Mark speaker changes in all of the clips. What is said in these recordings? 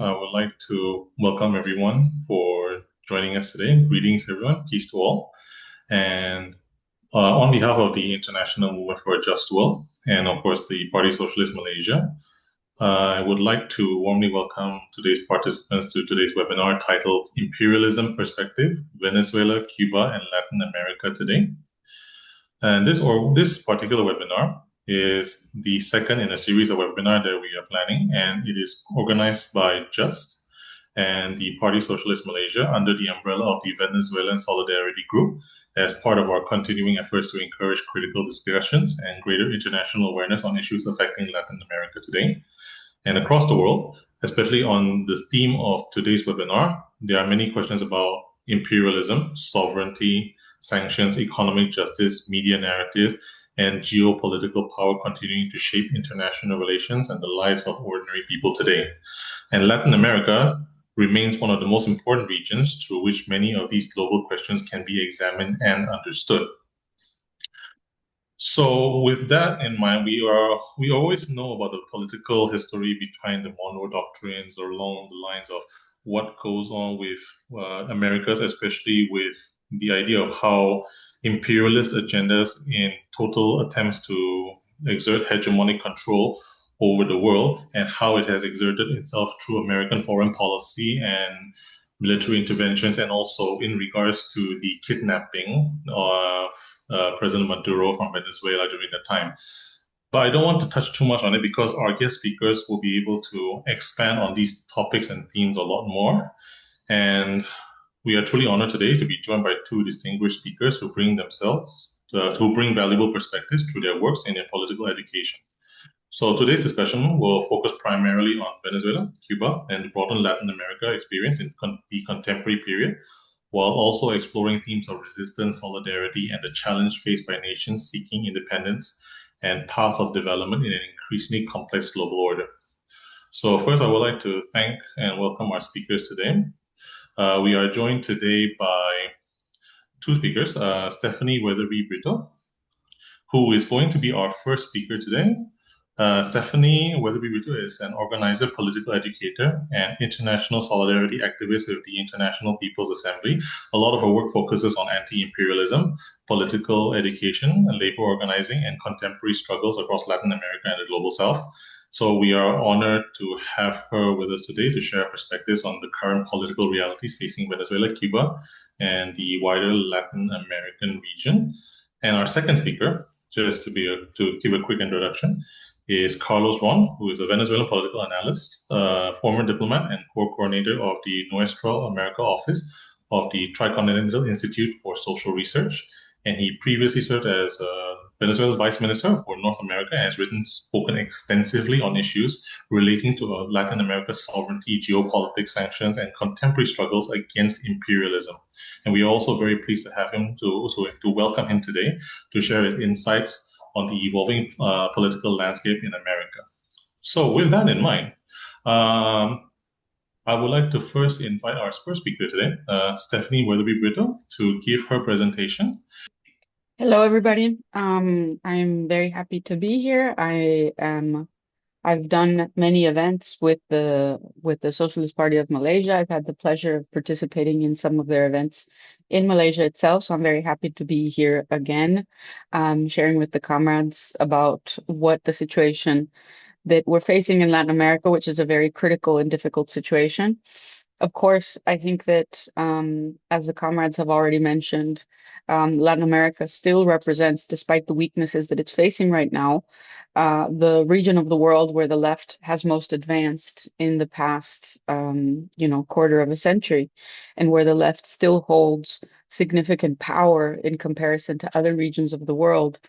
Speaker 1: I would like to welcome everyone for joining us today. Greetings, everyone. Peace to all. And on behalf of the International Movement for a Just World, and of course the Parti Sosialis Malaysia, I would like to warmly welcome today's participants to today's webinar titled Imperialism Perspective, Venezuela, Cuba, and Latin America Today. And this particular webinar is the second in a series of webinars that we are planning, and it is organized by Just and the Parti Sosialis Malaysia under the umbrella of the Venezuelan Solidarity Group as part of our continuing efforts to encourage critical discussions and greater international awareness on issues affecting Latin America today and across the world, especially on the theme of today's webinar. There are many questions about imperialism, sovereignty, sanctions, economic justice, media narrative, and geopolitical power continuing to shape international relations and the lives of ordinary people today. And Latin America remains one of the most important regions through which many of these global questions can be examined and understood. So with that in mind, we always know about the political history behind the Monroe Doctrines or along the lines of what goes on with Americas, especially with the idea of how imperialist agendas in total attempts to exert hegemonic control over the world and how it has exerted itself through American foreign policy and military interventions, and also in regards to the kidnapping of President Maduro from Venezuela during that time. But I don't want to touch too much on it because our guest speakers will be able to expand on these topics and themes a lot more. And we are truly honored today to be joined by two distinguished speakers who bring valuable perspectives through their works in their political education. So today's discussion will focus primarily on Venezuela, Cuba, and the broader Latin America experience in the contemporary period, while also exploring themes of resistance, solidarity, and the challenge faced by nations seeking independence and paths of development in an increasingly complex global order. So first, I would like to thank and welcome our speakers today. We are joined today by two speakers, Stephanie Weatherbee Brito, who is going to be our first speaker today. Stephanie Weatherbee Brito is an organizer, political educator, and international solidarity activist with the International People's Assembly. A lot of her work focuses on anti-imperialism, political education, labor organizing, and contemporary struggles across Latin America and the Global South. So we are honored to have her with us today to share perspectives on the current political realities facing Venezuela, Cuba, and the wider Latin American region. And our second speaker, just to give a quick introduction, is Carlos Ron, who is a Venezuelan political analyst, former diplomat and coordinator of the Nuestra America office of the Tricontinental Institute for Social Research. And he previously served as Venezuela's Vice Minister for North America and has spoken extensively on issues relating to Latin America's sovereignty, geopolitics, sanctions, and contemporary struggles against imperialism. And we are also very pleased to have him to welcome him today to share his insights on the evolving political landscape in America. So with that in mind, I would like to first invite our first speaker today, Stephanie Weatherbee Brito, to give her presentation.
Speaker 2: Hello, everybody. I'm very happy to be here. I've done many events with the Socialist Party of Malaysia. I've had the pleasure of participating in some of their events in Malaysia itself. So I'm very happy to be here again, sharing with the comrades about what the situation that we're facing in Latin America, which is a very critical and difficult situation. Of course, I think that, as the comrades have already mentioned, Latin America still represents, despite the weaknesses that it's facing right now, the region of the world where the left has most advanced in the past, quarter of a century, and where the left still holds significant power in comparison to other regions of the world,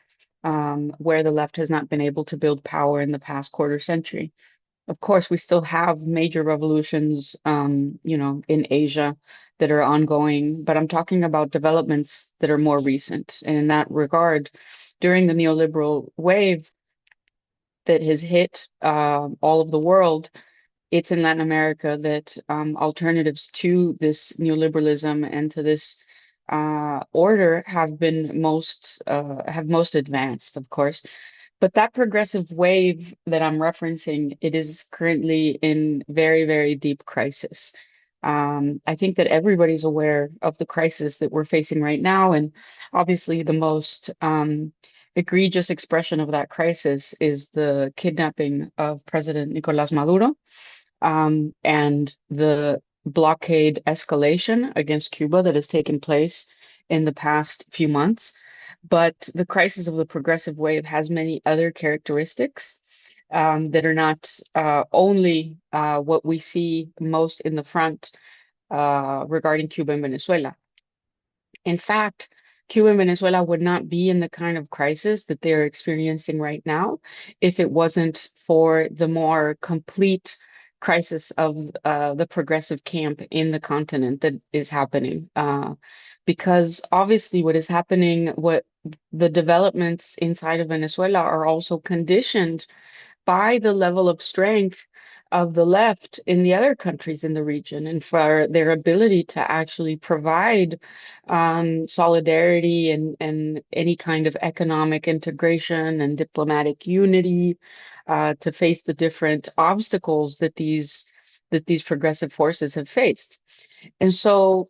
Speaker 2: where the left has not been able to build power in the past quarter century. Of course, we still have major revolutions, in Asia that are ongoing, but I'm talking about developments that are more recent. And in that regard, during the neoliberal wave that has hit all of the world, it's in Latin America that alternatives to this neoliberalism and to this order have most advanced, of course. But that progressive wave that I'm referencing, it is currently in very, very deep crisis. I think that everybody's aware of the crisis that we're facing right now, and obviously the most egregious expression of that crisis is the kidnapping of President Nicolás Maduro, and the blockade escalation against Cuba that has taken place in the past few months. But the crisis of the progressive wave has many other characteristics that are not only what we see most in the front regarding Cuba and Venezuela. In fact, Cuba and Venezuela would not be in the kind of crisis that they're experiencing right now if it wasn't for the more complete crisis of the progressive camp in the continent that is happening. Because obviously, what is happening, what the developments inside of Venezuela are also conditioned by the level of strength of the left in the other countries in the region and for their ability to actually provide solidarity and any kind of economic integration and diplomatic unity to face the different obstacles that these progressive forces have faced. And so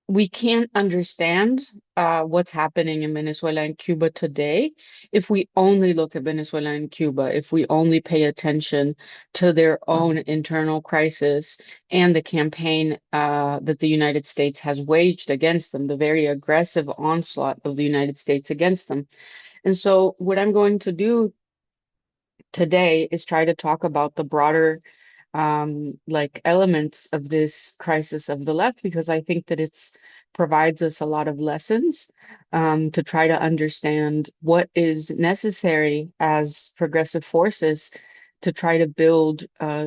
Speaker 2: we can't understand what's happening in Venezuela and Cuba today if we only look at Venezuela and Cuba, if we only pay attention to their own internal crisis and the campaign that the United States has waged against them, the very aggressive onslaught of the United States against them. And so, what I'm going to do today is try to talk about the broader like elements of this crisis of the left because I think that it's provides us a lot of lessons to try to understand what is necessary as progressive forces to try to build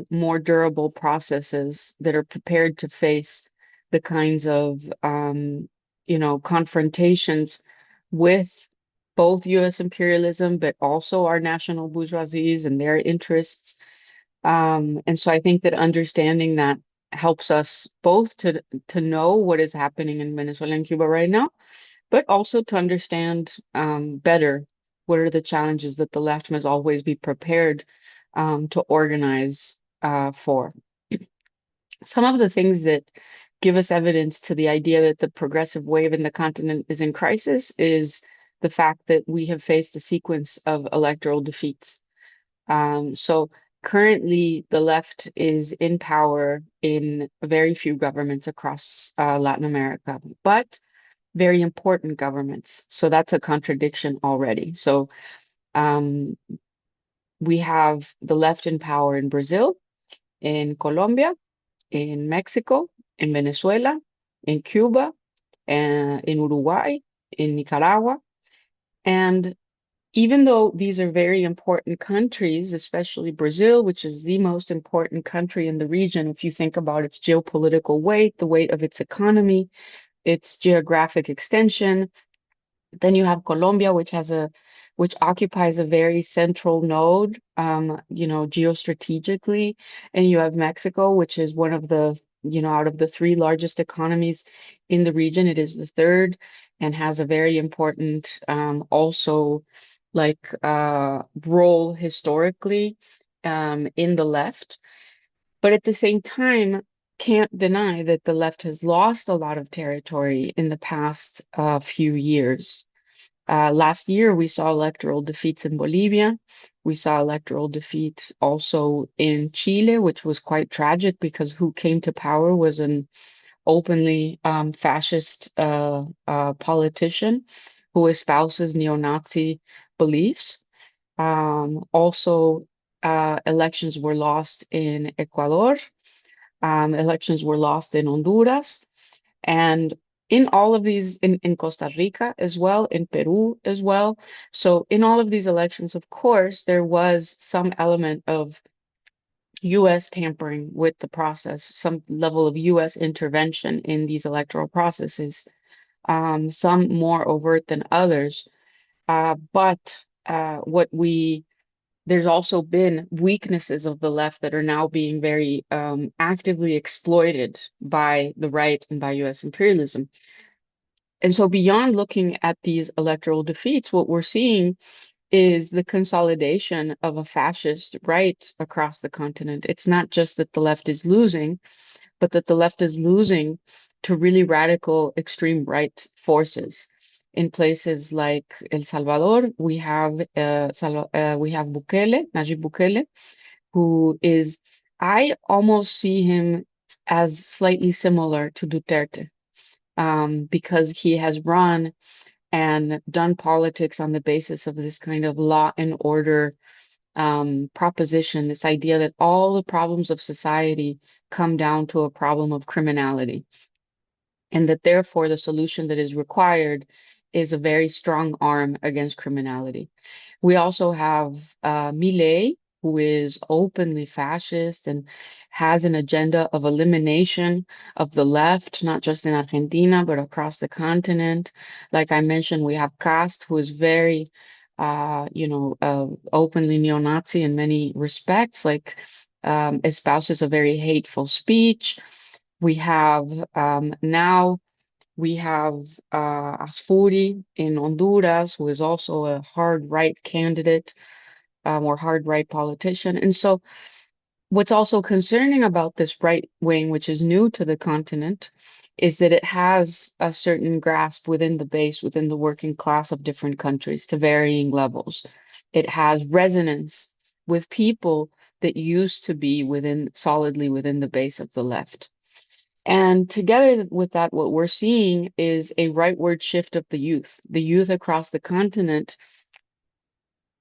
Speaker 2: more durable processes that are prepared to face the kinds of confrontations with both U.S. imperialism, but also our national bourgeoisies and their interests. And so I think that understanding that helps us both to know what is happening in Venezuela and Cuba right now, but also to understand better what are the challenges that the left must always be prepared to organize for. Some of the things that give us evidence to the idea that the progressive wave in the continent is in crisis is the fact that we have faced a sequence of electoral defeats. So currently, the left is in power in very few governments across Latin America, but very important governments. So that's a contradiction already. So um, we have the left in power in Brazil, in Colombia, in Mexico, in Venezuela, in Cuba, in Uruguay, in Nicaragua. And even though these are very important countries, especially Brazil, which is the most important country in the region, if you think about its geopolitical weight, the weight of its economy, its geographic extension, then you have Colombia, which occupies a very central node, geostrategically, and you have Mexico, which is one of the, out of the three largest economies in the region, it is the third, and has a very important, also like role historically, in the left. But at the same time, can't deny that the left has lost a lot of territory in the past few years. Last year, we saw electoral defeats in Bolivia. We saw electoral defeats also in Chile, which was quite tragic because who came to power was an openly fascist politician who espouses neo-Nazi beliefs. Also, elections were lost in Ecuador. Elections were lost in Honduras. And in all of these, in Costa Rica as well, in Peru as well. So in all of these elections, of course, there was some element of US tampering with the process, some level of US intervention in these electoral processes, some more overt than others. But what we there's also been weaknesses of the left that are now being very actively exploited by the right and by US imperialism. And so, beyond looking at these electoral defeats, what we're seeing is the consolidation of a fascist right across the continent. It's not just that the left is losing, but that the left is losing to really radical extreme right forces. In places like El Salvador, we have Bukele, Najib Bukele, who is, I almost see him as slightly similar to Duterte, because he has run and done politics on the basis of this kind of law and order proposition, this idea that all the problems of society come down to a problem of criminality, and that therefore the solution that is required is a very strong arm against criminality. We also have Milei, who is openly fascist and has an agenda of elimination of the left, not just in Argentina, but across the continent. Like I mentioned, we have Cast, who is very, openly neo-Nazi in many respects, like espouses a very hateful speech. We have now we have Asfuri in Honduras, who is also a hard right candidate, or hard right politician. And so, what's also concerning about this right wing, which is new to the continent, is that it has a certain grasp within the base, within the working class of different countries to varying levels. It has resonance with people that used to be solidly within the base of the left. And together with that, what we're seeing is a rightward shift of the youth. The youth across the continent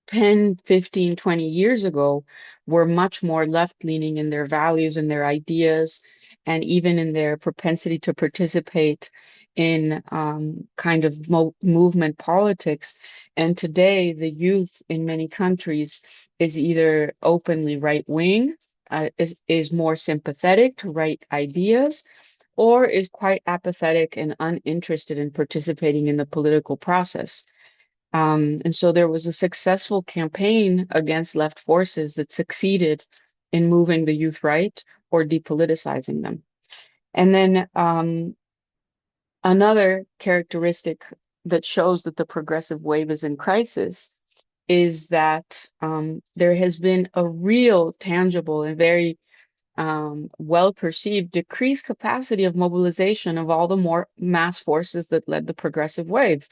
Speaker 2: 10, 15, 20 years ago were much more left-leaning in their values and their ideas, and even in their propensity to participate in kind of movement politics. And today, the youth in many countries is either openly right-wing, is more sympathetic to right ideas, or is quite apathetic and uninterested in participating in the political process. And so there was a successful campaign against left forces that succeeded in moving the youth right or depoliticizing them. And then another characteristic that shows that the progressive wave is in crisis is that there has been a real, tangible, and very well perceived decreased capacity of mobilization of all the more mass forces that led the progressive wave.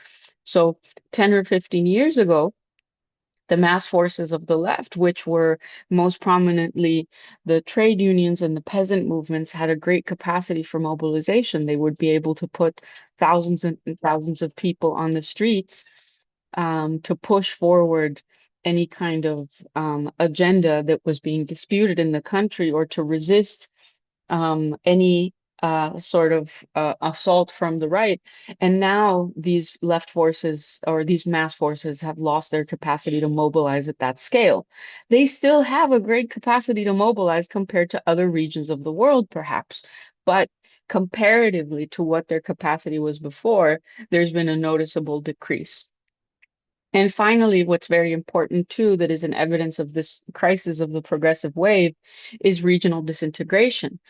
Speaker 2: So 10 or 15 years ago, the mass forces of the left, which were most prominently the trade unions and the peasant movements, had a great capacity for mobilization. They would be able to put thousands and thousands of people on the streets to push forward any kind of agenda that was being disputed in the country, or to resist any sort of assault from the right. And now these left forces, or these mass forces, have lost their capacity to mobilize at that scale. They still have a great capacity to mobilize compared to other regions of the world, perhaps, but comparatively to what their capacity was before, there's been a noticeable decrease. And finally, what's very important too, that is an evidence of this crisis of the progressive wave, is regional disintegration.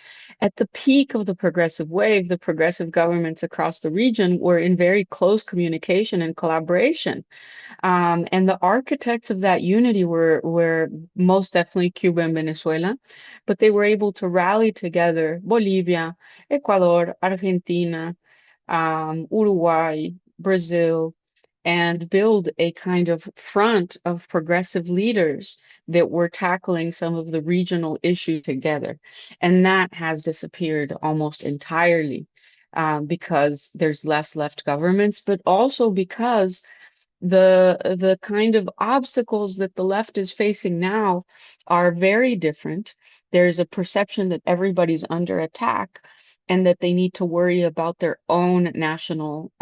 Speaker 2: At the peak of the progressive wave, the progressive governments across the region were in very close communication and collaboration. And the architects of that unity were most definitely Cuba and Venezuela, but they were able to rally together Bolivia, Ecuador, Argentina, Uruguay, Brazil, and build a kind of front of progressive leaders that were tackling some of the regional issues together. And that has disappeared almost entirely, because there's less left governments, but also because the kind of obstacles that the left is facing now are very different. There's a perception that everybody's under attack and that they need to worry about their own national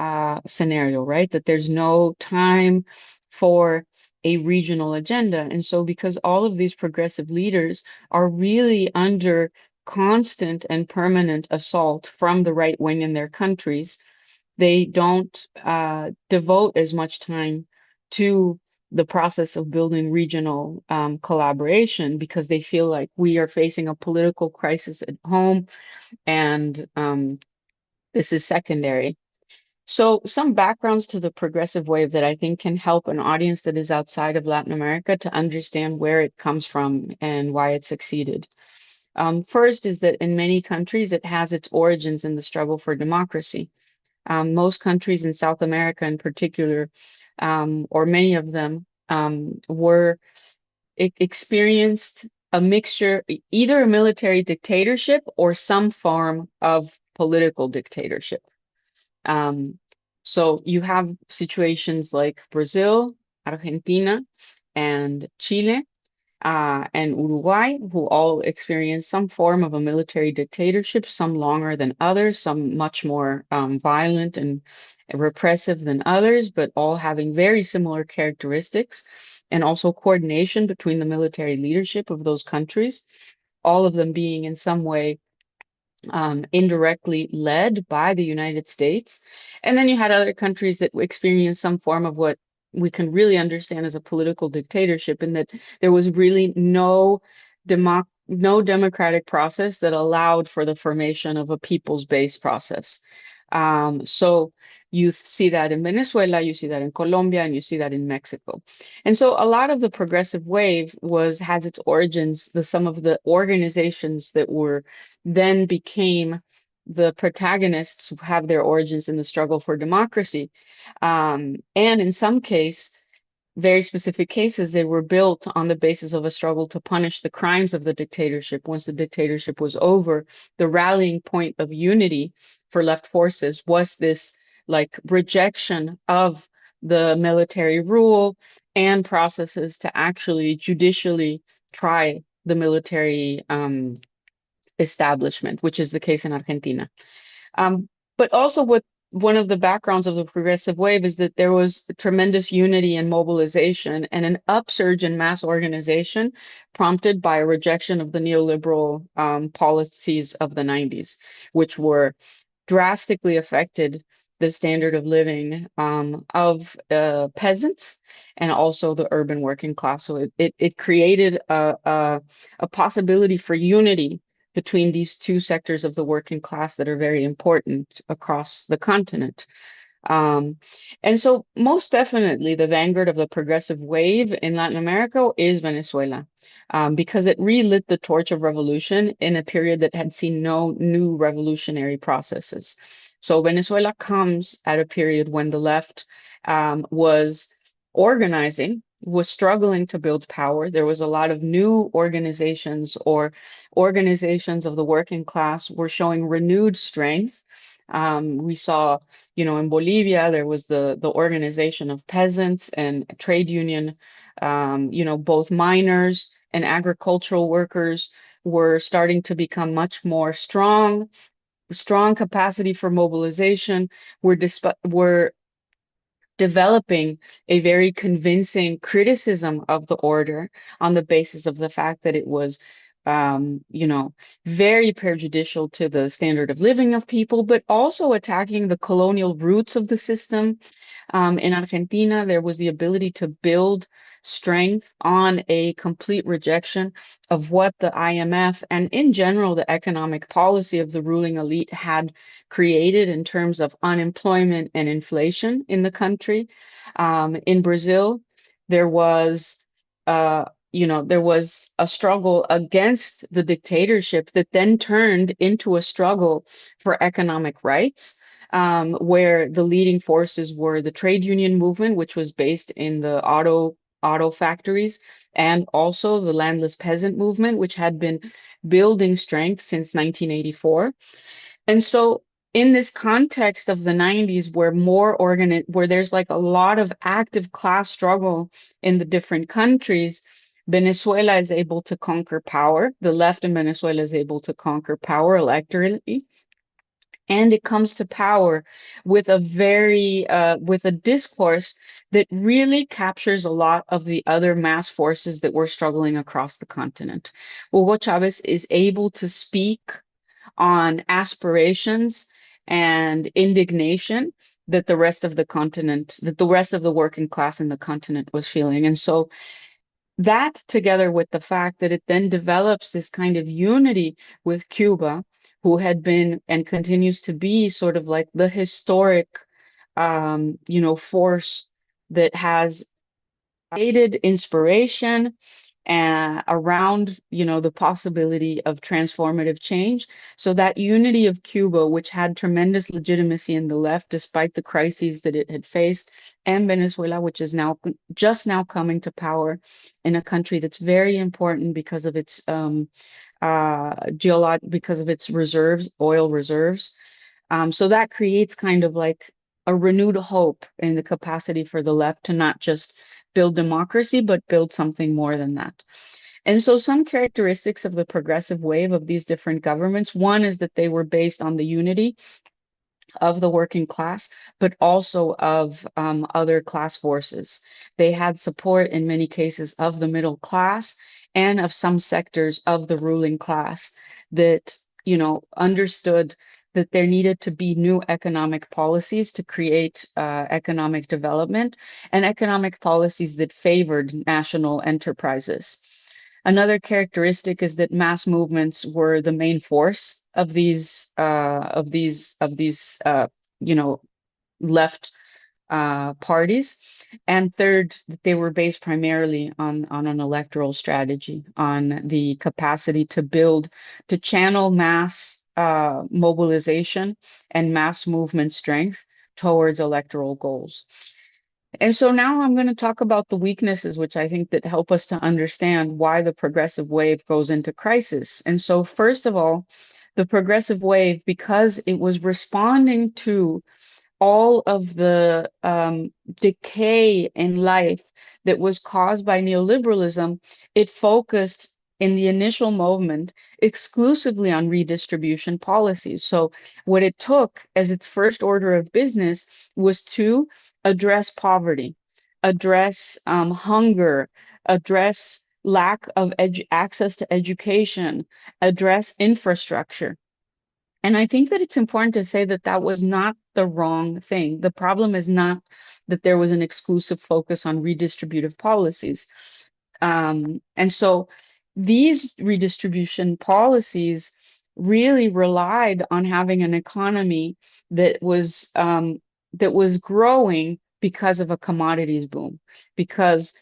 Speaker 2: scenario, right? That there's no time for a regional agenda. And so, because all of these progressive leaders are really under constant and permanent assault from the right wing in their countries, they don't devote as much time to the process of building regional collaboration, because they feel like we are facing a political crisis at home, and this is secondary. So some backgrounds to the progressive wave that I think can help an audience that is outside of Latin America to understand where it comes from and why it succeeded. First is that in many countries, it has its origins in the struggle for democracy. Most countries in South America in particular, or many of them, were experienced a mixture, either a military dictatorship or some form of political dictatorship. Um, so you have situations like Brazil, Argentina, and Chile, and Uruguay, who all experienced some form of a military dictatorship, some longer than others, some much more violent and repressive than others, but all having very similar characteristics, and also coordination between the military leadership of those countries, all of them being in some way indirectly led by the United States. And then you had other countries that experienced some form of what we can really understand as a political dictatorship, in that there was really no democratic process that allowed for the formation of a people's-based process. So you see that in Venezuela, you see that in Colombia, and you see that in Mexico. And so a lot of the progressive wave has its origins, some of the organizations that were then became the protagonists, who have their origins in the struggle for democracy. And in some very specific cases, they were built on the basis of a struggle to punish the crimes of the dictatorship. Once the dictatorship was over, the rallying point of unity for left forces was this like rejection of the military rule and processes to actually judicially try the military establishment, which is the case in Argentina. But also, what one of the backgrounds of the progressive wave is that there was tremendous unity and mobilization and an upsurge in mass organization prompted by a rejection of the neoliberal policies of the 90s, which were drastically affected the standard of living of peasants and also the urban working class. So it created a possibility for unity between these two sectors of the working class that are very important across the continent. Um, and so most definitely the vanguard of the progressive wave in Latin America is Venezuela, because it relit the torch of revolution in a period that had seen no new revolutionary processes. So Venezuela comes at a period when the left was organizing, was struggling to build power. There was a lot of new organizations, or organizations of the working class were showing renewed strength. We saw, in Bolivia, there was the organization of peasants and trade union. Both miners and agricultural workers were starting to become much more strong capacity for mobilization. Were developing a very convincing criticism of the order on the basis of the fact that it was, very prejudicial to the standard of living of people, but also attacking the colonial roots of the system. In Argentina, there was the ability to build strength on a complete rejection of what the IMF and, in general, the economic policy of the ruling elite had created in terms of unemployment and inflation in the country. In Brazil, there was, there was a struggle against the dictatorship that then turned into a struggle for economic rights, where the leading forces were the trade union movement, which was based in the auto factories, and also the landless peasant movement, which had been building strength since 1984. And so in this context of the 90s, where there's like a lot of active class struggle in the different countries, Venezuela is able to conquer power. The left in Venezuela is able to conquer power electorally. And it comes to power with with a discourse that really captures a lot of the other mass forces that were struggling across the continent. Hugo Chavez is able to speak on aspirations and indignation that the rest of the working class in the continent was feeling. And so that, together with the fact that it then develops this kind of unity with Cuba, who had been and continues to be sort of like the historic force that has created inspiration around, the possibility of transformative change. So that unity of Cuba, which had tremendous legitimacy in the left, despite the crises that it had faced, and Venezuela, which is now just now coming to power in a country that's very important because of its because of its reserves, oil reserves. So that creates kind of like a renewed hope in the capacity for the left to not just build democracy, but build something more than that. And so some characteristics of the progressive wave of these different governments, one is that they were based on the unity of the working class, but also of other class forces. They had support in many cases of the middle class and of some sectors of the ruling class that, understood that there needed to be new economic policies to create economic development and economic policies that favored national enterprises. Another characteristic is that mass movements were the main force of these left parties. And third, that they were based primarily on an electoral strategy, on the capacity to channel mass mobilization and mass movement strength towards electoral goals. And so now I'm going to talk about the weaknesses, which I think that help us to understand why the progressive wave goes into crisis. And so first of all, the progressive wave, because it was responding to all of the decay in life that was caused by neoliberalism, it focused in the initial movement exclusively on redistribution policies. So, what it took as its first order of business was to address poverty, address hunger, address lack of access to education, address infrastructure. And I think that it's important to say that that was not the wrong thing. The problem is not that there was an exclusive focus on redistributive policies. And so these redistribution policies really relied on having an economy that was growing because of a commodities boom, because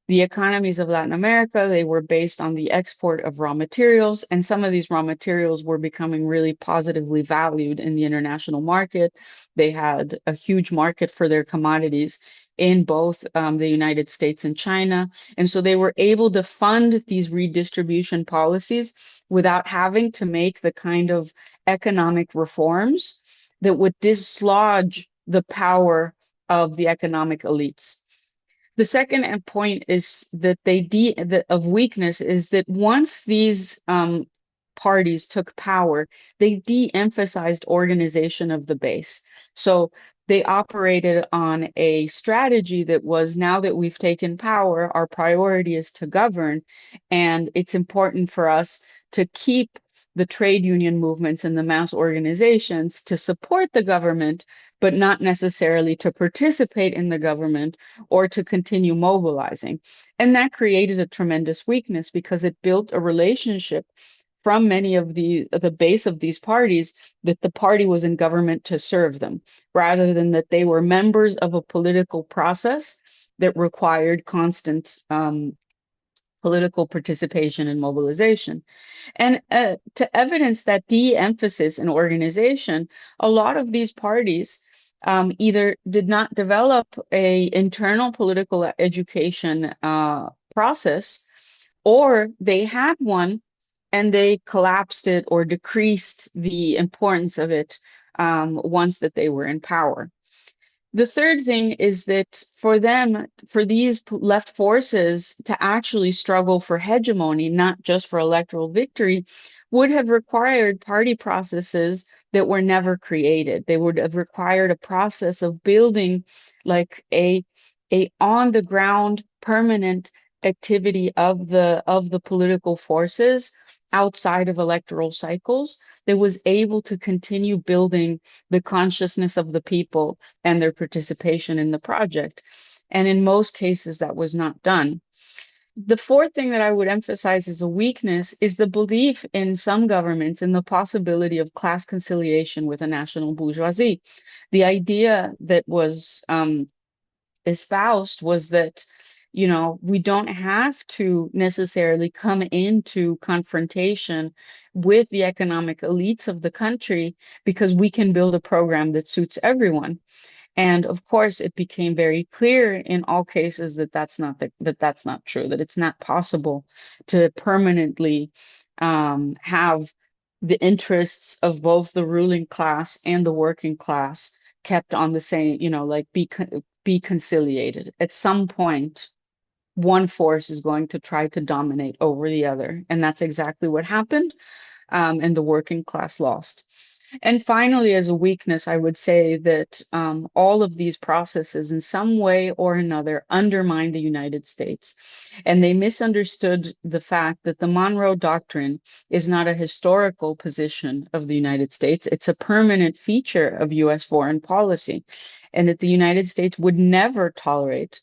Speaker 2: the economies of Latin America, they were based on the export of raw materials, and some of these raw materials were becoming really positively valued in the international market. They had a huge market for their commodities in both the United States and China. And so they were able to fund these redistribution policies without having to make the kind of economic reforms that would dislodge the power of the economic elites. The second point is that of weakness is that once these parties took power, they de-emphasized organization of the base. So they operated on a strategy that was, now that we've taken power, our priority is to govern, and it's important for us to keep the trade union movements and the mass organizations to support the government, but not necessarily to participate in the government or to continue mobilizing. And that created a tremendous weakness because it built a relationship from many of the base of these parties that the party was in government to serve them, rather than that they were members of a political process that required constant political participation and mobilization. And to evidence that de-emphasis in organization, a lot of these parties either did not develop a internal political education process, or they had one and they collapsed it or decreased the importance of it once that they were in power. The third thing is that for them, for these left forces to actually struggle for hegemony, not just for electoral victory, would have required party processes that were never created. They would have required a process of building like a on the ground permanent activity of the political forces outside of electoral cycles that was able to continue building the consciousness of the people and their participation in the project. And in most cases, that was not done. The fourth thing that I would emphasize as a weakness is the belief in some governments in the possibility of class conciliation with a national bourgeoisie. The idea that was espoused was that, we don't have to necessarily come into confrontation with the economic elites of the country because we can build a program that suits everyone. And of course, it became very clear in all cases that that's not true, that it's not possible to permanently have the interests of both the ruling class and the working class kept on the same, like be conciliated. At some point, one force is going to try to dominate over the other, and that's exactly what happened, and the working class lost. And finally, as a weakness, I would say that all of these processes, in some way or another, undermine the United States. And they misunderstood the fact that the Monroe Doctrine is not a historical position of the United States, it's a permanent feature of US foreign policy, and that the United States would never tolerate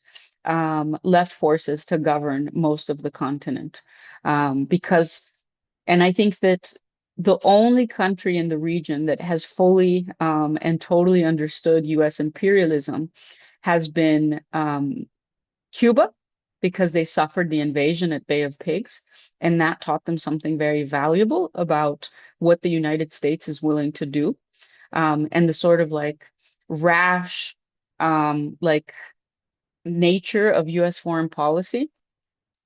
Speaker 2: left forces to govern most of the continent. Because and I think that the only country in the region that has fully and totally understood US imperialism has been Cuba, because they suffered the invasion at Bay of Pigs. And that taught them something very valuable about what the United States is willing to do, and the sort of like rash, like nature of US foreign policy.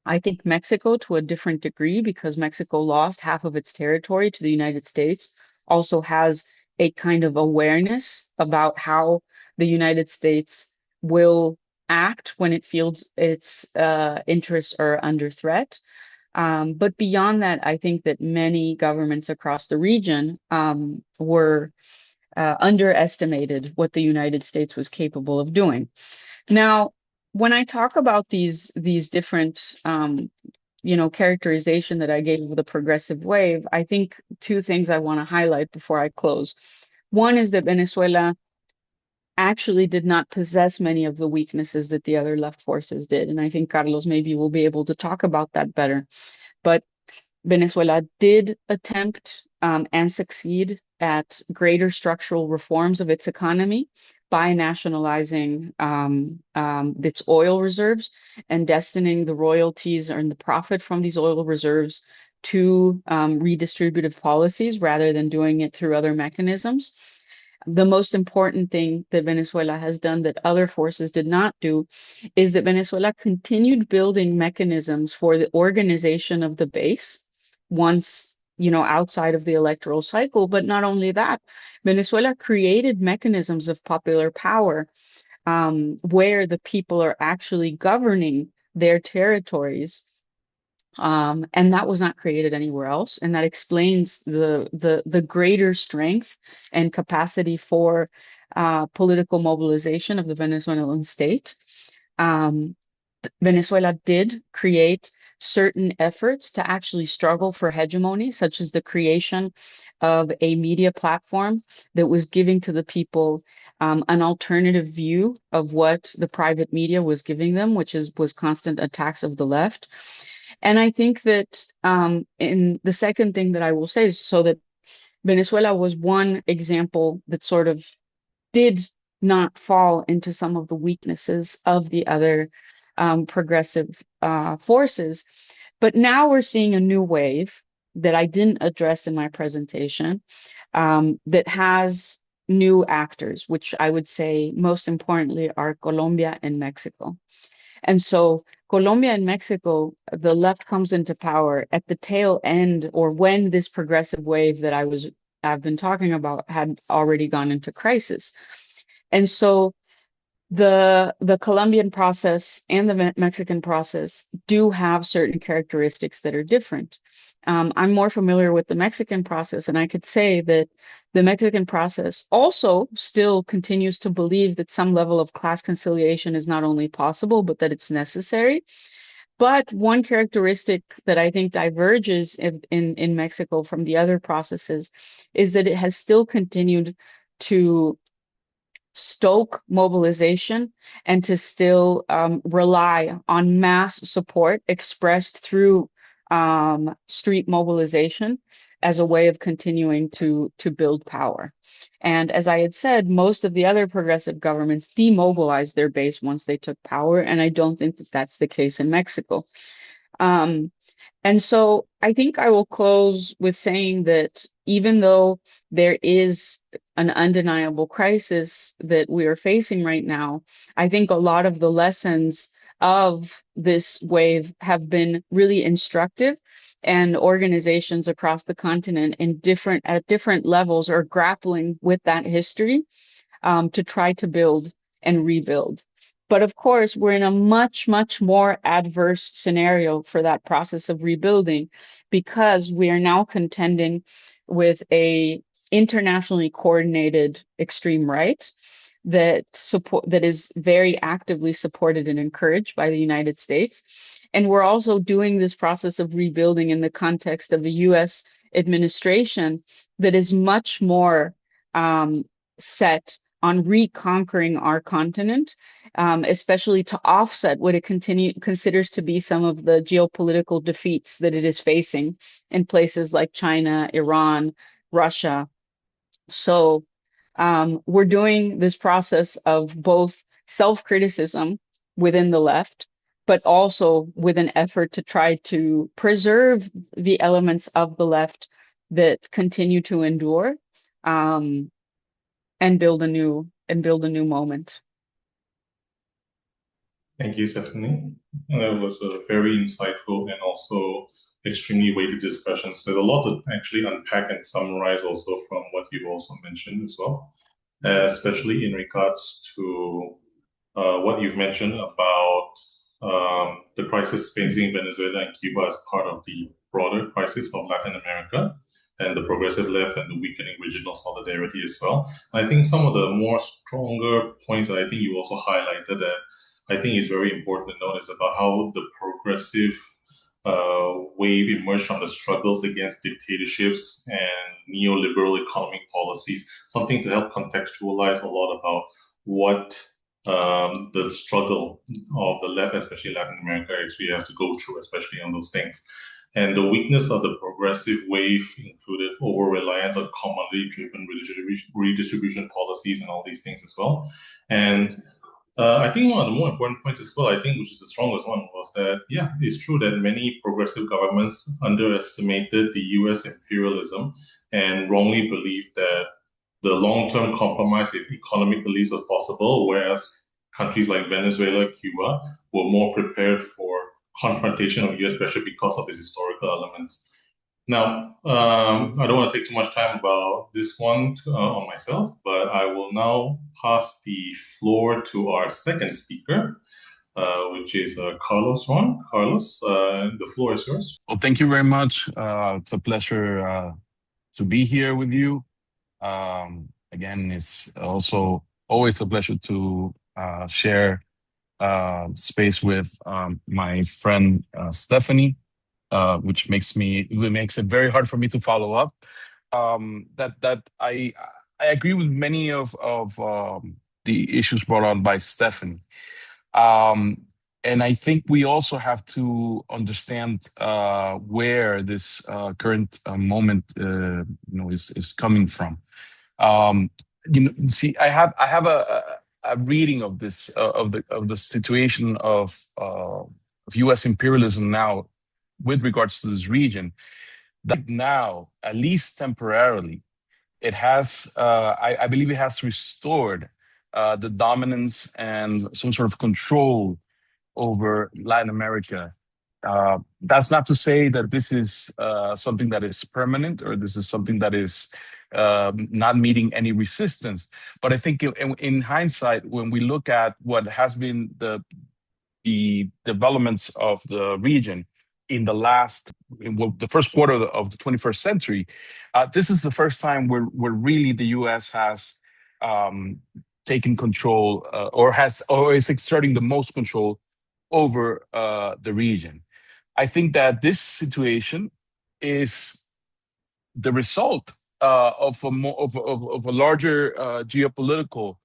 Speaker 2: I think Mexico, to a different degree, because Mexico lost half of its territory to the United States, also has a kind of awareness about how the United States will act when it feels its interests are under threat. But beyond that, I think that many governments across the region were underestimated what the United States was capable of doing. Now, when I talk about these different characterization that I gave of the progressive wave, I think two things I want to highlight before I close. One is that Venezuela actually did not possess many of the weaknesses that the other left forces did. And I think Carlos maybe will be able to talk about that better. But Venezuela did attempt and succeed at greater structural reforms of its economy by nationalizing its oil reserves and destining the royalties and the profit from these oil reserves to redistributive policies rather than doing it through other mechanisms. The most important thing that Venezuela has done that other forces did not do is that Venezuela continued building mechanisms for the organization of the base once, outside of the electoral cycle. But not only that, Venezuela created mechanisms of popular power, where the people are actually governing their territories, and that was not created anywhere else. And that explains the greater strength and capacity for political mobilization of the Venezuelan state. Um, Venezuela did create certain efforts to actually struggle for hegemony, such as the creation of a media platform that was giving to the people an alternative view of what the private media was giving them, which was constant attacks of the left. And I think that in the second thing that I will say is so that Venezuela was one example that sort of did not fall into some of the weaknesses of the other progressive forces. But now we're seeing a new wave that I didn't address in my presentation, that has new actors, which I would say most importantly are Colombia and Mexico. And so Colombia and Mexico, the left comes into power at the tail end, or when this progressive wave that I've been talking about had already gone into crisis. And so the Colombian process and the Mexican process do have certain characteristics that are different. I'm more familiar with the Mexican process, and I could say that the Mexican process also still continues to believe that some level of class conciliation is not only possible, but that it's necessary. But one characteristic that I think diverges in Mexico from the other processes is that it has still continued to stoke mobilization and to still rely on mass support expressed through street mobilization as a way of continuing to build power. And as I had said, most of the other progressive governments demobilized their base once they took power, and I don't think that that's the case in Mexico. Um, and so I think I will close with saying that even though there is an undeniable crisis that we are facing right now, I think a lot of the lessons of this wave have been really instructive, and organizations across the continent at different levels are grappling with that history to try to build and rebuild. But of course, we're in a much, much more adverse scenario for that process of rebuilding because we are now contending with a internationally coordinated extreme right that is very actively supported and encouraged by the United States. And we're also doing this process of rebuilding in the context of a US administration that is much more set on reconquering our continent, especially to offset what it considers to be some of the geopolitical defeats that it is facing in places like China, Iran, Russia. So we're doing this process of both self-criticism within the left, but also with an effort to try to preserve the elements of the left that continue to endure. And build a new moment.
Speaker 1: Thank you, Stephanie. That was a very insightful and also extremely weighted discussions. There's a lot to actually unpack and summarize also from what you've also mentioned as well, especially in regards to what you've mentioned about the crisis facing Venezuela and Cuba as part of the broader crisis of Latin America and the progressive left and the weakening regional solidarity as well. I think some of the more stronger points that I think you also highlighted that I think is very important to notice about how the progressive wave emerged from the struggles against dictatorships and neoliberal economic policies, something to help contextualize a lot about what the struggle of the left, especially Latin America, actually has to go through, especially on those things. And the weakness of the progressive wave included over reliance on commodity driven redistribution policies and all these things as well. And I think one of the more important points as well, I think, which is the strongest one, was that, yeah, it's true that many progressive governments underestimated the US imperialism and wrongly believed that the long-term compromise if economic release was possible, whereas countries like Venezuela, Cuba were more prepared for confrontation of US pressure because of its historical elements. Now, I don't want to take too much time about this one on myself, but I will now pass the floor to our second speaker, which is Carlos Ron. Carlos, the floor is yours.
Speaker 3: Well, thank you very much. It's a pleasure to be here with you. Again, it's also always a pleasure to share space with my friend Stephanie, which makes it very hard for me to follow up. That I agree with many of the issues brought on by Stephanie. And I think we also have to understand where this current moment, is coming from. See, I have a reading of this of the situation of U.S. imperialism now with regards to this region. That now, at least temporarily, it has, I believe, it has restored the dominance and some sort of control over Latin America. That's not to say that this is something that is permanent or this is something that is not meeting any resistance. But I think in hindsight, when we look at what has been the developments of the region in the first quarter of the 21st century, this is the first time where really the U.S. has taken control or is exerting the most control over the region. I think that this situation is the result of a larger geopolitical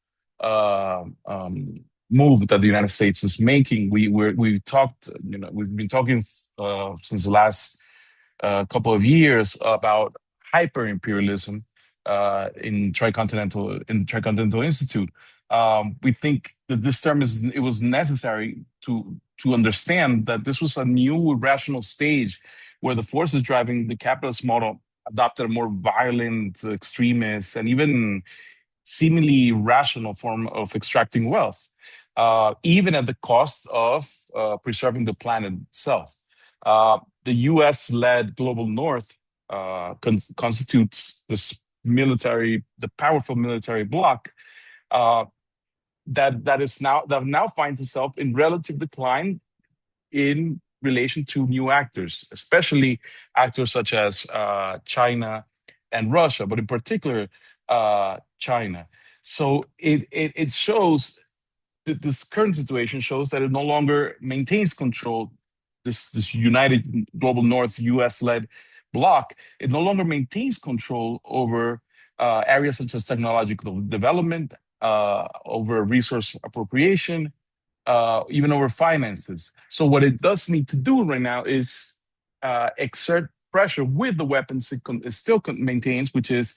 Speaker 3: move that the United States is making. We've talked, we've been talking since the last couple of years about hyper imperialism in Tricontinental Institute. We think that this term it was necessary to understand that this was a new rational stage where the forces driving the capitalist model adopted a more violent, extremist, and even seemingly rational form of extracting wealth, even at the cost of preserving the planet itself. The US-led global North constitutes this the powerful military bloc that now finds itself in relative decline in relation to new actors, especially actors such as China and Russia, but in particular China. So it shows that this current situation shows that it no longer maintains control. This united global North US-led bloc, it no longer maintains control over areas such as technological development, over resource appropriation, even over finances. So what it does need to do right now is exert pressure with the weapons it still maintains, which is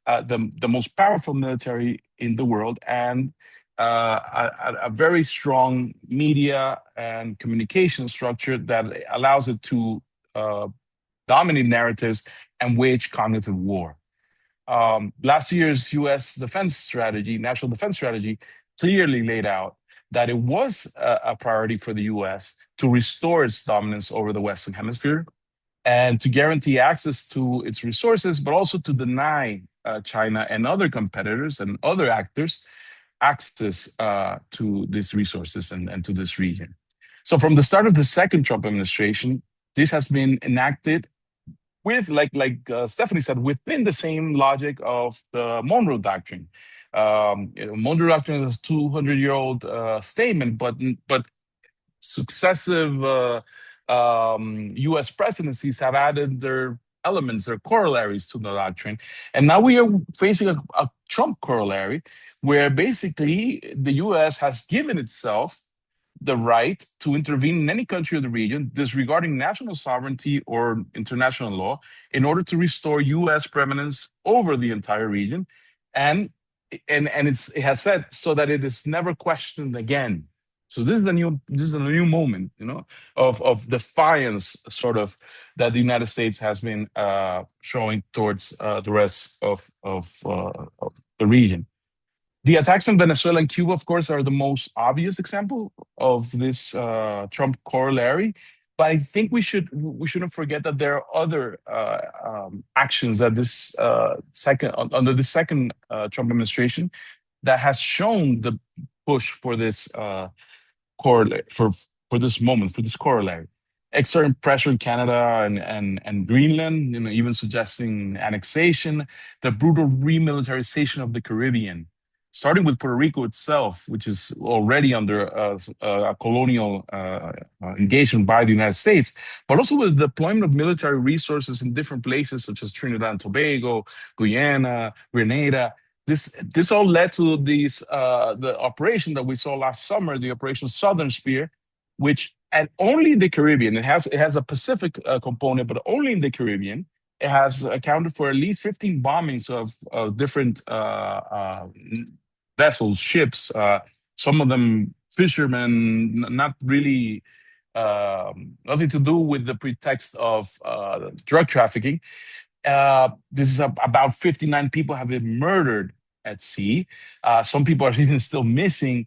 Speaker 3: the most powerful military in the world, and a very strong media and communication structure that allows it to dominate narratives and wage cognitive war. Last year's U.S. national defense strategy, clearly laid out that it was a priority for the U.S. to restore its dominance over the Western Hemisphere and to guarantee access to its resources, but also to deny China and other competitors and other actors access to these resources and to this region. So from the start of the second Trump administration, this has been enacted with, like Stephanie said, within the same logic of the Monroe Doctrine. Monroe Doctrine is a 200-year-old statement, but successive U.S. presidencies have added their elements, their corollaries to the doctrine. And now we are facing a Trump corollary where basically the U.S. has given itself the right to intervene in any country of the region, disregarding national sovereignty or international law, in order to restore U.S. preeminence over the entire region. And it has said so that it is never questioned again. So this is a new moment, of defiance, sort of, that the United States has been showing towards the rest of the region. The attacks on Venezuela and Cuba, of course, are the most obvious example of this Trump corollary. But I think we shouldn't forget that there are other actions that under the second Trump administration that has shown the push for this for this moment, for this corollary. Exerting pressure in Canada and Greenland, even suggesting annexation, the brutal remilitarization of the Caribbean, starting with Puerto Rico itself, which is already under a colonial engagement by the United States, but also with the deployment of military resources in different places, such as Trinidad and Tobago, Guyana, Grenada. This all led to the operation that we saw last summer, the Operation Southern Spear, which at only in the Caribbean, it has a Pacific component, but only in the Caribbean, it has accounted for at least 15 bombings of different vessels, ships, some of them fishermen, not really nothing to do with the pretext of drug trafficking. This is about 59 people have been murdered at sea. Some people are even still missing.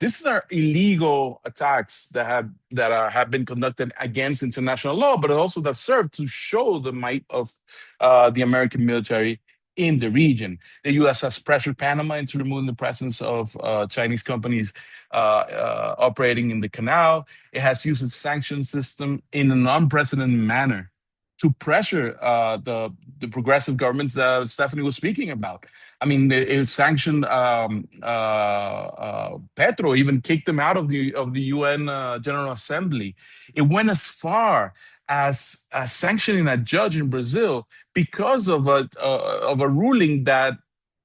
Speaker 3: These are illegal attacks that have been conducted against international law, but also that serve to show the might of the American military in the region. The U.S. has pressured Panama into removing the presence of Chinese companies operating in the canal. It has used its sanction system in an unprecedented manner to pressure the progressive governments that Stephanie was speaking about. I mean, it sanctioned Petro, even kicked them out of the UN General Assembly. It went as far as sanctioning a judge in Brazil because of a ruling that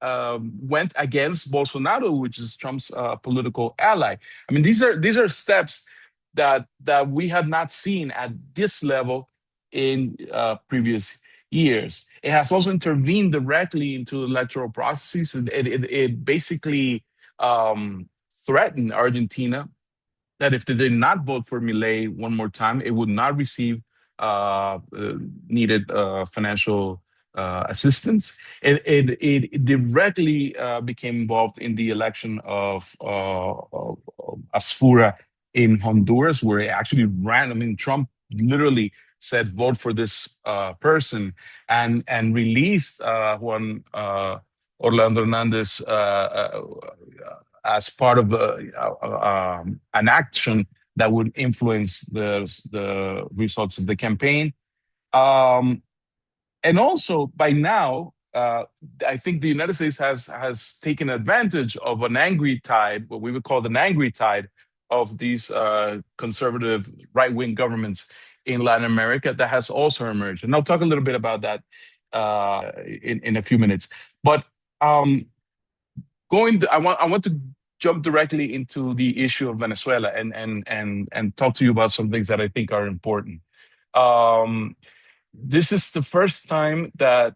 Speaker 3: went against Bolsonaro, which is Trump's political ally. I mean, these are steps that we have not seen at this level in previous years. It has also intervened directly into electoral processes. It basically threatened Argentina that if they did not vote for Milei one more time, it would not receive needed financial assistance. It directly became involved in the election of Asfura in Honduras, where it actually ran. I mean, Trump literally said, "Vote for this person," and released Juan Orlando Hernandez as part of an action that would influence the results of the campaign. And also, by now, I think the United States has taken advantage of an angry tide, what we would call an angry tide of these conservative right-wing governments in Latin America that has also emerged. And I'll talk a little bit about that in a few minutes. But I want to jump directly into the issue of Venezuela and talk to you about some things that I think are important. This is the first time that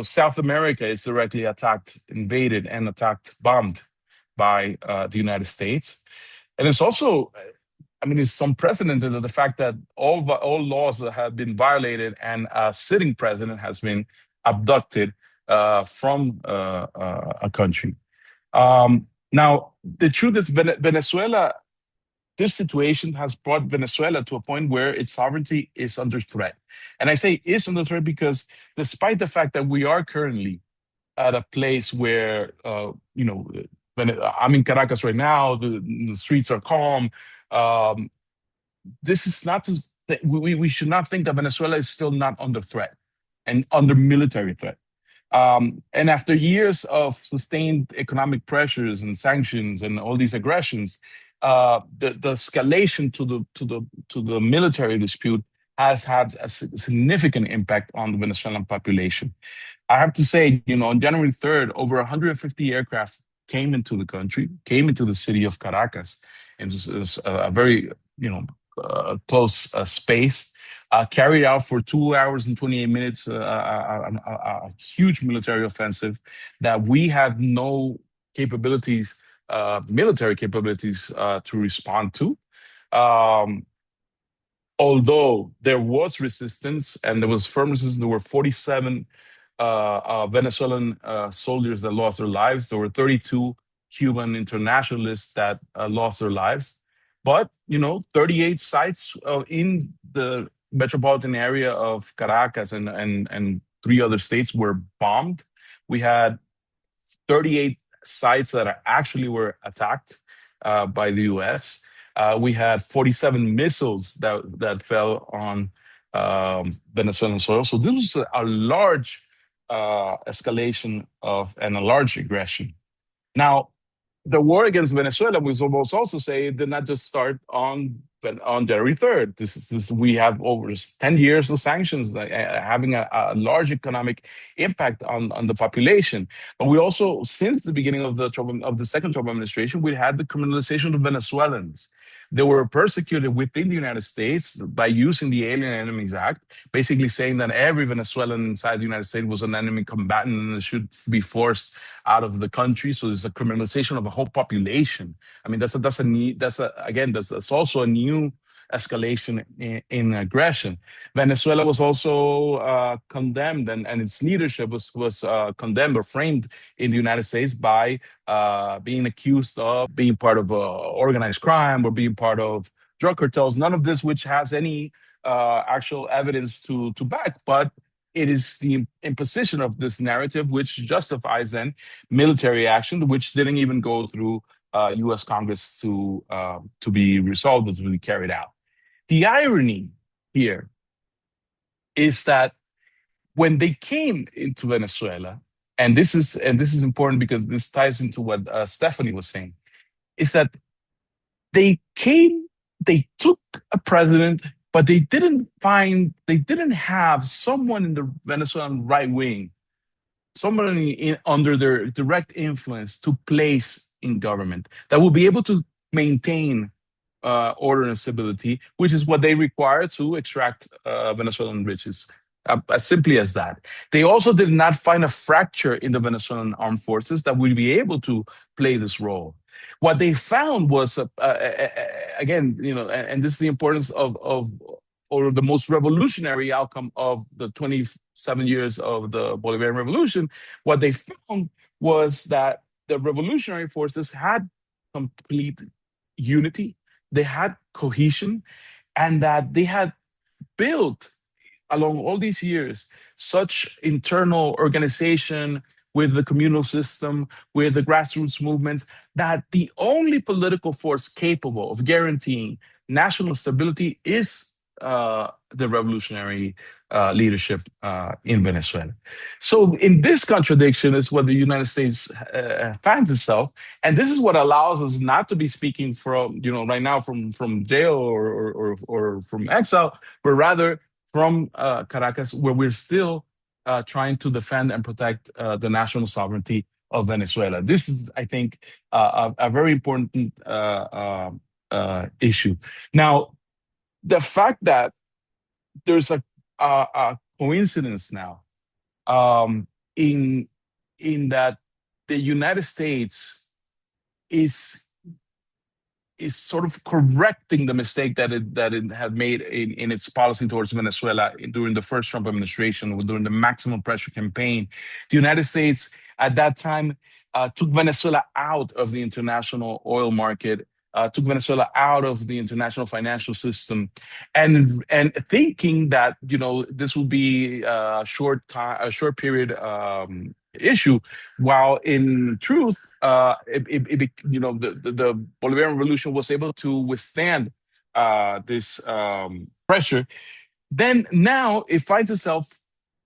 Speaker 3: South America is directly invaded and bombed by the United States, and it's also, I mean, it's unprecedented the fact that all laws that have been violated and a sitting president has been abducted from a country. Now, the truth is, Venezuela, this situation has brought Venezuela to a point where its sovereignty is under threat. And I say is under threat because despite the fact that we are currently at a place where, I'm in Caracas right now, the streets are calm. This is not to, we should not think that Venezuela is still not under threat and under military threat. And after years of sustained economic pressures and sanctions and all these aggressions, the escalation to the military dispute has had a significant impact on the Venezuelan population. I have to say, on January 3rd, over 150 aircraft came into the country, came into the city of Caracas. It's a very, close space. Carried out for 2 hours and 28 minutes, a huge military offensive that we had no capabilities, military capabilities to respond to. Although there was resistance and there was firm resistance, there were 47 Venezuelan soldiers that lost their lives. There were 32 Cuban internationalists that lost their lives. But, 38 sites in the metropolitan area of Caracas and 3 other states were bombed. We had 38 sites that actually were attacked by the U.S. We had 47 missiles that fell on Venezuelan soil. So this was a large escalation and a large aggression. Now, the war against Venezuela, we must also say, did not just start on January 3rd. We have over 10 years of sanctions having a large economic impact on the population. But we also, since the beginning of the second Trump administration, we had the criminalization of Venezuelans. They were persecuted within the United States by using the Alien Enemies Act, basically saying that every Venezuelan inside the United States was an enemy combatant and should be forced out of the country. So there's a criminalization of the whole population. I mean, that's also a new escalation in aggression. Venezuela was also condemned, and its leadership was condemned or framed in the United States by being accused of being part of organized crime or being part of drug cartels. None of this which has any actual evidence to back, but it is the imposition of this narrative which justifies then military action, which didn't even go through U.S. Congress to be resolved or to be carried out. The irony here is that when they came into Venezuela, and this is important because this ties into what Stephanie was saying, is that they took a president, but they didn't have someone in the Venezuelan right wing somebody under their direct influence to place in government that will be able to maintain order and stability, which is what they require to extract Venezuelan riches. As simply as that. They also did not find a fracture in the Venezuelan armed forces that would be able to play this role. What they found was, again, and this is the importance of or the most revolutionary outcome of the 27 years of the Bolivarian Revolution. What they found was that the revolutionary forces had complete unity, they had cohesion, and that they had built along all these years such internal organization with the communal system, with the grassroots movements, that the only political force capable of guaranteeing national stability is the revolutionary leadership in Venezuela. So in this contradiction is what the United States finds itself, and this is what allows us not to be speaking from, right now from jail or from exile, but rather from Caracas, where we're still trying to defend and protect the national sovereignty of Venezuela. This is, I think, a very important issue. Now, the fact that there's a coincidence now in that the United States is sort of correcting the mistake that it had made in its policy towards Venezuela during the first Trump administration, during the maximum pressure campaign. The United States at that time took Venezuela out of the international oil market, took Venezuela out of the international financial system, and thinking that this will be a short period issue, while in truth, the Bolivarian Revolution was able to withstand this pressure. Then now it finds itself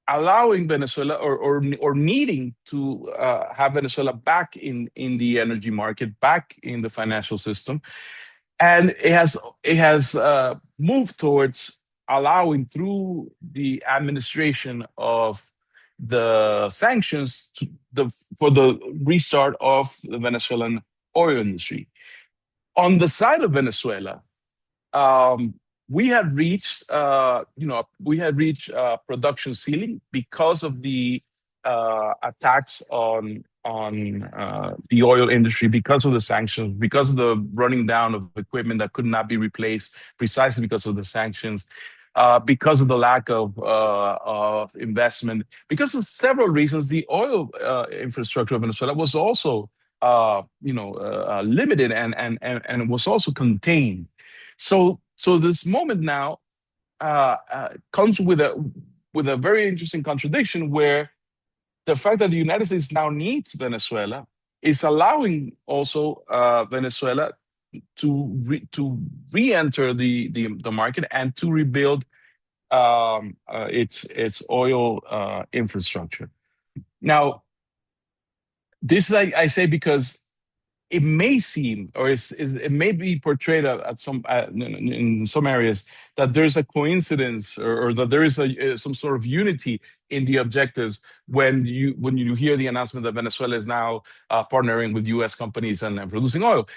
Speaker 3: allowing Venezuela or needing to have Venezuela back in the energy market, back in the financial system, and it has moved towards allowing, through the administration of the sanctions, for the restart of the Venezuelan oil industry. On the side of Venezuela, we had reached production ceiling because of the attacks on the oil industry, because of the sanctions, because of the running down of equipment that could not be replaced, precisely because of the sanctions, because of the lack of investment, because of several reasons. The oil infrastructure of Venezuela was also limited and was also contained. So this moment now comes with a very interesting contradiction, where the fact that the United States now needs Venezuela is allowing also Venezuela to re-enter the market and to rebuild its oil infrastructure. Now, this I say because it may seem, or it may be portrayed at some in some areas, that there's a coincidence, or that there is some sort of unity in the objectives when you hear the announcement that Venezuela is now partnering with U.S. companies and producing oil.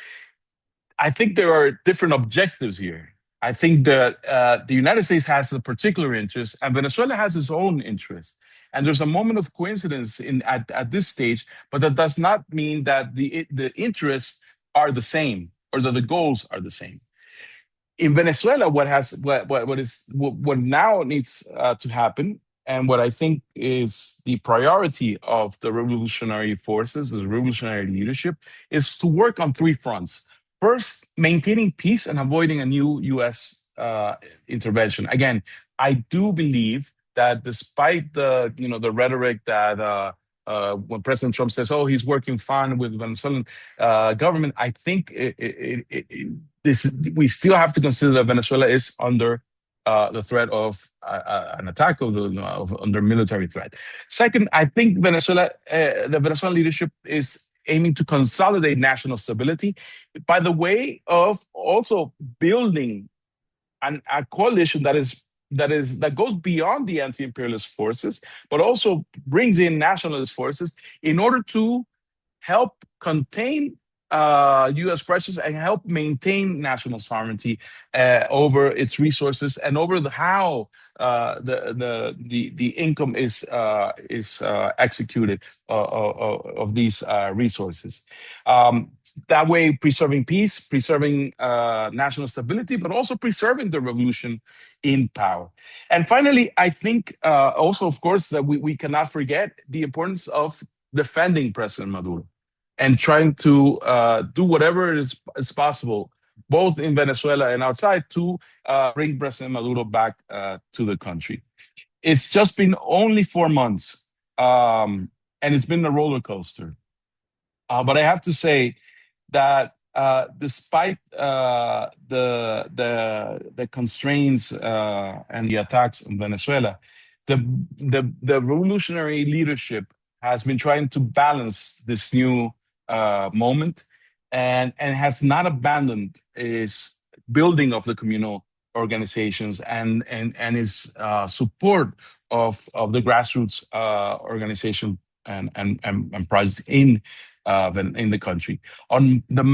Speaker 3: I think there are different objectives here. I think that the United States has a particular interest, and Venezuela has its own interest. And there's a moment of coincidence at this stage, but that does not mean that the interests are the same, or that the goals are the same. In Venezuela, what now needs to happen, and what I think is the priority of the revolutionary forces, the revolutionary leadership, is to work on three fronts. First, maintaining peace and avoiding a new U.S. intervention. Again, I do believe that despite the rhetoric that when President Trump says, "Oh, he's working fine with the Venezuelan government," I think we still have to consider that Venezuela is under the threat of an attack under military threat. Second, I think the Venezuelan leadership is aiming to consolidate national stability by the way of also building a coalition that is that goes beyond the anti-imperialist forces, but also brings in nationalist forces in order to help contain U.S. pressures and help maintain national sovereignty over its resources and over how the income is executed of these resources. That way, preserving peace, preserving national stability, but also preserving the revolution in power. And finally, I think also, of course, that we cannot forget the importance of defending President Maduro and trying to do whatever is possible, both in Venezuela and outside, to bring President Maduro back to the country. It's just been only 4 months, and it's been a roller coaster. But I have to say that despite the constraints and the attacks in Venezuela, the revolutionary leadership has been trying to balance this new moment and has not abandoned its building of the communal organizations and its support of the grassroots organization and projects in the country. On the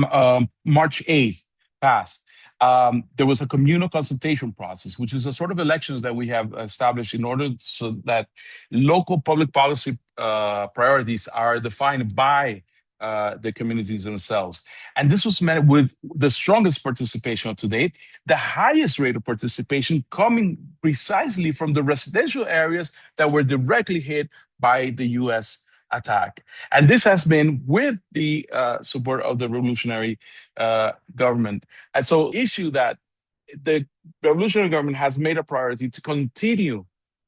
Speaker 3: March 8th past, there was a communal consultation process, which is a sort of elections that we have established in order so that local public policy priorities are defined by the communities themselves. And this was met with the strongest participation to date, the highest rate of participation coming precisely from the residential areas that were directly hit by the U.S. attack. And this has been with the support of the revolutionary government. And so issue that the revolutionary government has made a priority to continue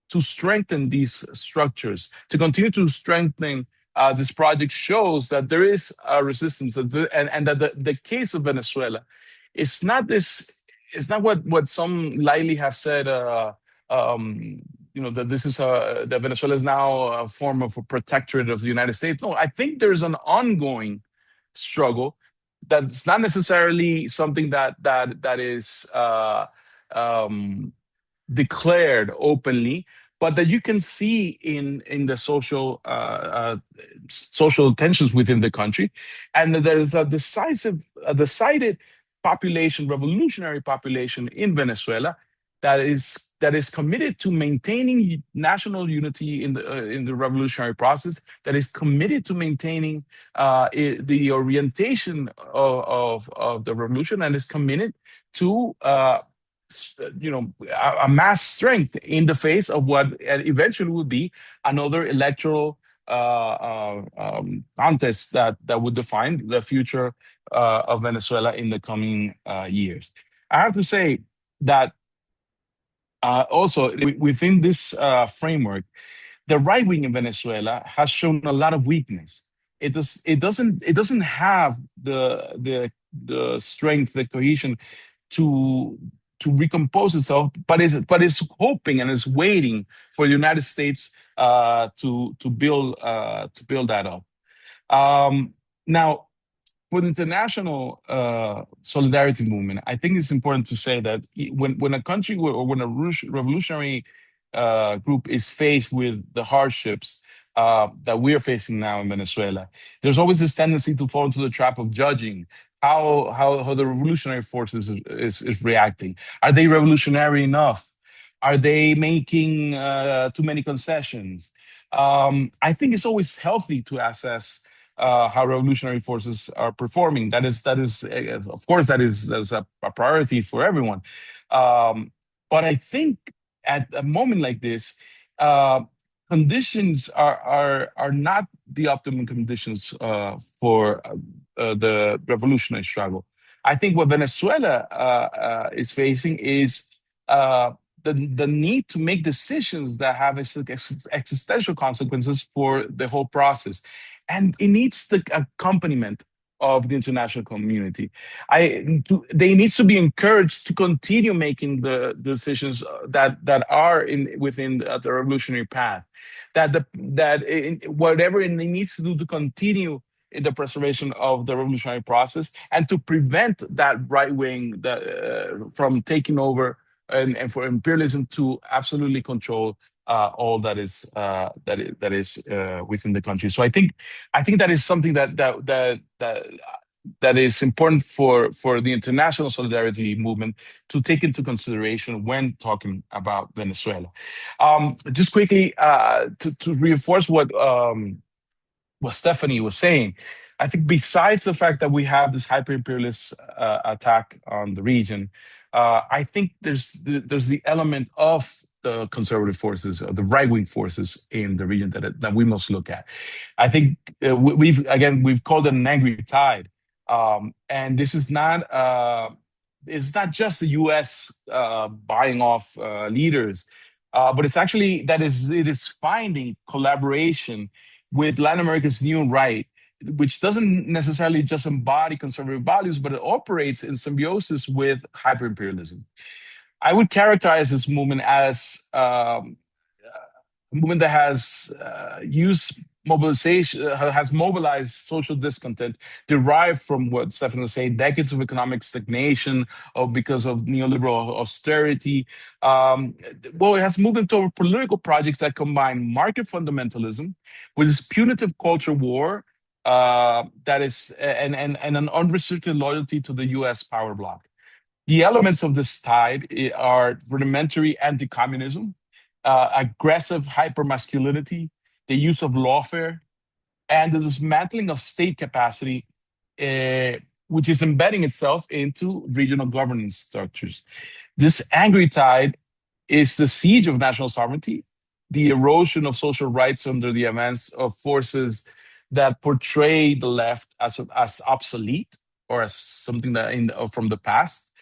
Speaker 3: to strengthen these structures, to continue to strengthen this project shows that there is a resistance, and that the case of Venezuela is not this. It's not what some lightly have said. That this is that Venezuela is now a form of a protectorate of the United States. No, I think there's an ongoing struggle that's not necessarily something that is declared openly, but that you can see in the social tensions within the country, and there's a decided population, revolutionary population in Venezuela that is committed to maintaining national unity in the revolutionary process, that is committed to maintaining the orientation of the revolution, and is committed to amass strength in the face of what eventually would be another electoral contest that would define the future of Venezuela in the coming years. I have to say that also within this framework, the right wing in Venezuela has shown a lot of weakness. It doesn't have the strength, the cohesion to recompose itself, but is hoping and is waiting for the United States to build that up. Now, for the international solidarity movement, I think it's important to say that when a country or when a revolutionary group is faced with the hardships that we are facing now in Venezuela, there's always this tendency to fall into the trap of judging how the revolutionary forces is reacting. Are they revolutionary enough? Are they making too many concessions? I think it's always healthy to assess how revolutionary forces are performing. That is, of course, that's a priority for everyone. But I think at a moment like this, conditions are not the optimum conditions for the revolutionary struggle. I think what Venezuela is facing is the need to make decisions that have existential consequences for the whole process. And it needs the accompaniment of the international community. They need to be encouraged to continue making the decisions that are within the revolutionary path. Whatever it needs to do to continue in the preservation of the revolutionary process and to prevent that right wing from taking over and for imperialism to absolutely control all that is within the country. So I think that is something that is important for the international solidarity movement to take into consideration when talking about Venezuela. Just quickly to reinforce what Stephanie was saying, I think besides the fact that we have this hyper-imperialist attack on the region, I think there's the element of the conservative forces, or the right-wing forces in the region that we must look at. I think we've called it an angry tide, and this is not. It's not just the U.S. Buying off leaders, but it's actually it is finding collaboration with Latin America's new right, which doesn't necessarily just embody conservative values, but it operates in symbiosis with hyperimperialism. I would characterize this movement as a movement that has used mobilization, has mobilized social discontent derived from what Stefan was saying, decades of economic stagnation or because of neoliberal austerity. It has moved into political projects that combine market fundamentalism with this punitive culture war that is and an unrestricted loyalty to the U.S. power bloc. The elements of this tide are rudimentary anti-communism, aggressive hypermasculinity, the use of lawfare, and the dismantling of state capacity, which is embedding itself into regional governance structures. This angry tide is the siege of national sovereignty, the erosion of social rights under the advance of forces that portray the left as obsolete or as something from the past,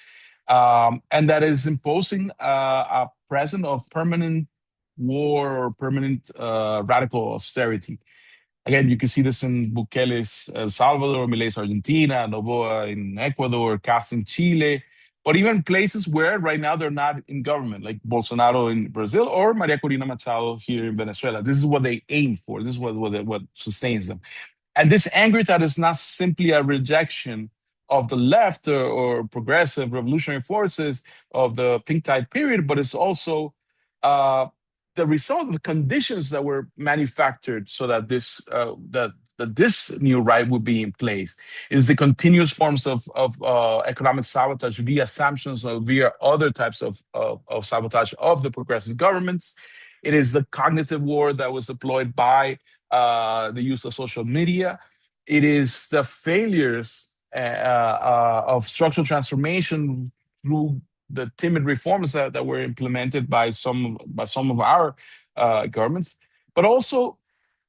Speaker 3: and that is imposing a present of permanent war or permanent radical austerity. Again, you can see this in Bukele's El Salvador, Milei's Argentina, Noboa in Ecuador, Kast in Chile, but even places where right now they're not in government, like Bolsonaro in Brazil or Maria Corina Machado here in Venezuela. This is what they aim for. This is what sustains them. And this angry tide is not simply a rejection of the left or progressive revolutionary forces of the pink tide period, but it's also the result of the conditions that were manufactured so that this new right would be in place. It is the continuous forms of economic sabotage via sanctions or via other types of sabotage of the progressive governments. It is the cognitive war that was deployed by the use of social media. It is the failures of structural transformation through the timid reforms that were implemented by some of our governments, but also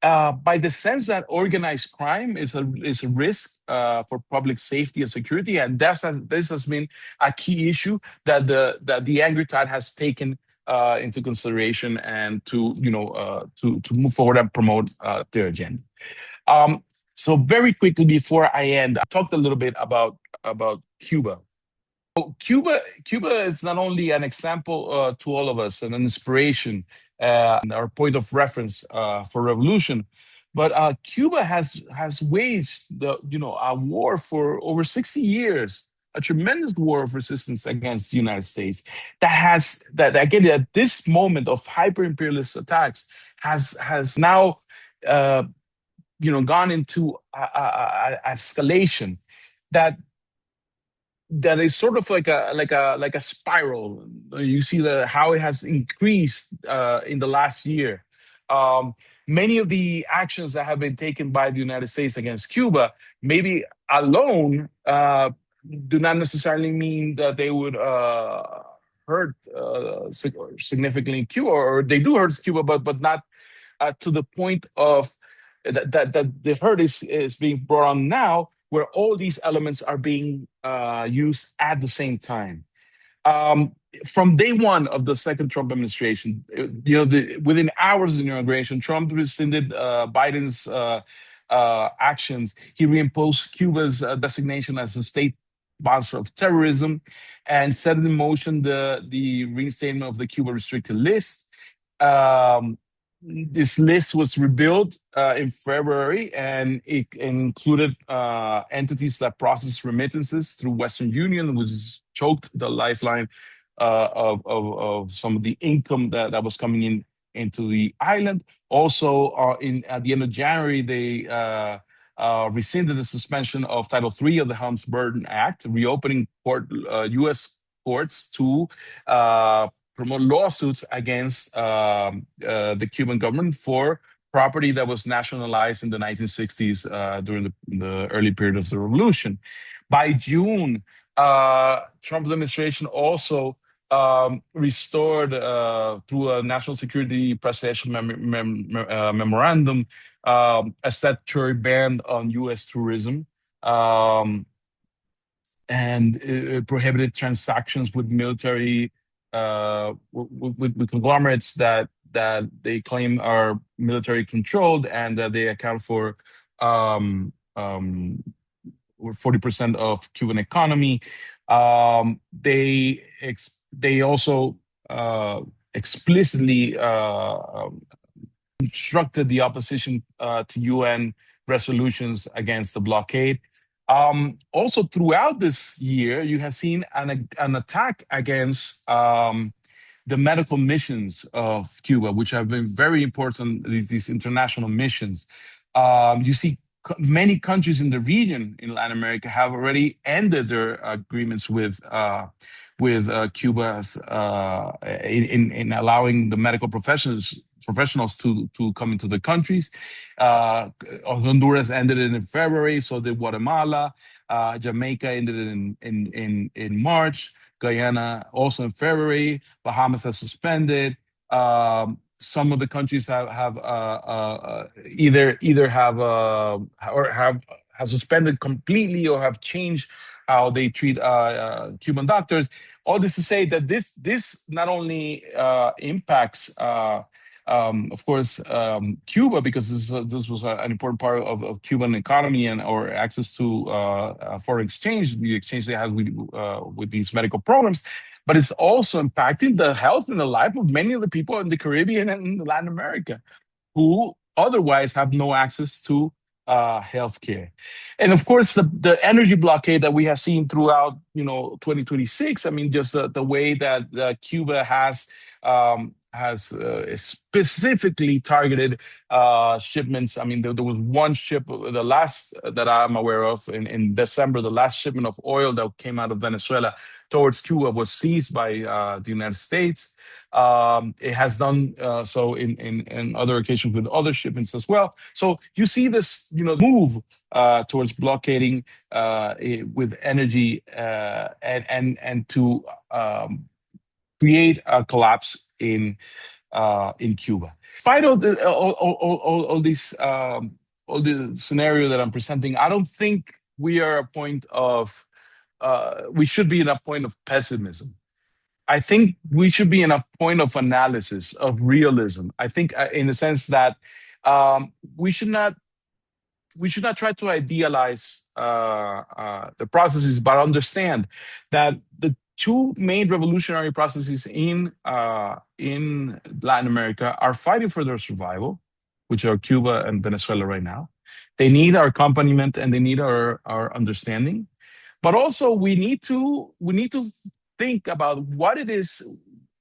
Speaker 3: by the sense that organized crime is a risk for public safety and security, and this has been a key issue that the angry tide has taken into consideration and to move forward and promote their agenda. So very quickly before I end, I talked a little bit about Cuba. Cuba is not only an example to all of us and an inspiration and our point of reference for revolution, but Cuba has waged a war for over 60 years, a tremendous war of resistance against the United States that again at this moment of hyper-imperialist attacks has now gone into escalation that is sort of like a spiral. You see how it has increased in the last year. Many of the actions that have been taken by the United States against Cuba, maybe alone, do not necessarily mean that they would hurt significantly Cuba, or they do hurt Cuba, but not to the point of that the hurt is being brought on now, where all these elements are being used at the same time. From day one of the second Trump administration, within hours of the inauguration, Trump rescinded Biden's actions. He reimposed Cuba's designation as a state sponsor of terrorism and set in motion the reinstatement of the Cuba restricted list. This list was rebuilt in February, and it included entities that process remittances through Western Union, which choked the lifeline of some of the income that was coming into the island. Also, at the end of January, they rescinded the suspension of Title III of the Helms-Burton Act, reopening U.S. courts to promote lawsuits against the Cuban government for property that was nationalized in the 1960s during the early period of the revolution. By June, Trump administration also restored through a national security presidential memorandum a statutory ban on U.S. tourism. And prohibited transactions with military with conglomerates that they claim are military controlled and that they account for 40% of Cuban economy. They also explicitly instructed the opposition to UN resolutions against the blockade. Also, throughout this year, you have seen an attack against the medical missions of Cuba, which have been very important, these international missions. You see many countries in the region in Latin America have already ended their agreements with Cuba in allowing the medical professionals to come into the countries. Honduras ended it in February, so did Guatemala. Jamaica ended it in March. Guyana also in February. Bahamas has suspended. Some of the countries have either have suspended completely or have changed how they treat Cuban doctors. All this to say that this not only impacts of course, Cuba, because this was an important part of Cuban economy and or access to foreign exchange, the exchange they had with these medical programs. But it's also impacting the health and the life of many of the people in the Caribbean and Latin America who otherwise have no access to healthcare. And of course, the energy blockade that we have seen throughout 2026. I mean, just the way that Cuba has specifically targeted shipments. I mean, there was one ship, the last that I'm aware of, in December, the last shipment of oil that came out of Venezuela towards Cuba was seized by the United States. It has done so in other occasions with other shipments as well. So you see this, move towards blockading with energy and to create a collapse in Cuba. Despite all these all the scenario that I'm presenting, I don't think we are a point of we should be in a point of pessimism. I think we should be in a point of analysis, of realism. I think in the sense that we should not try to idealize the processes, but understand that the two main revolutionary processes in Latin America are fighting for their survival, which are Cuba and Venezuela right now. They need our accompaniment and they need our understanding, but also we need to think about what it is.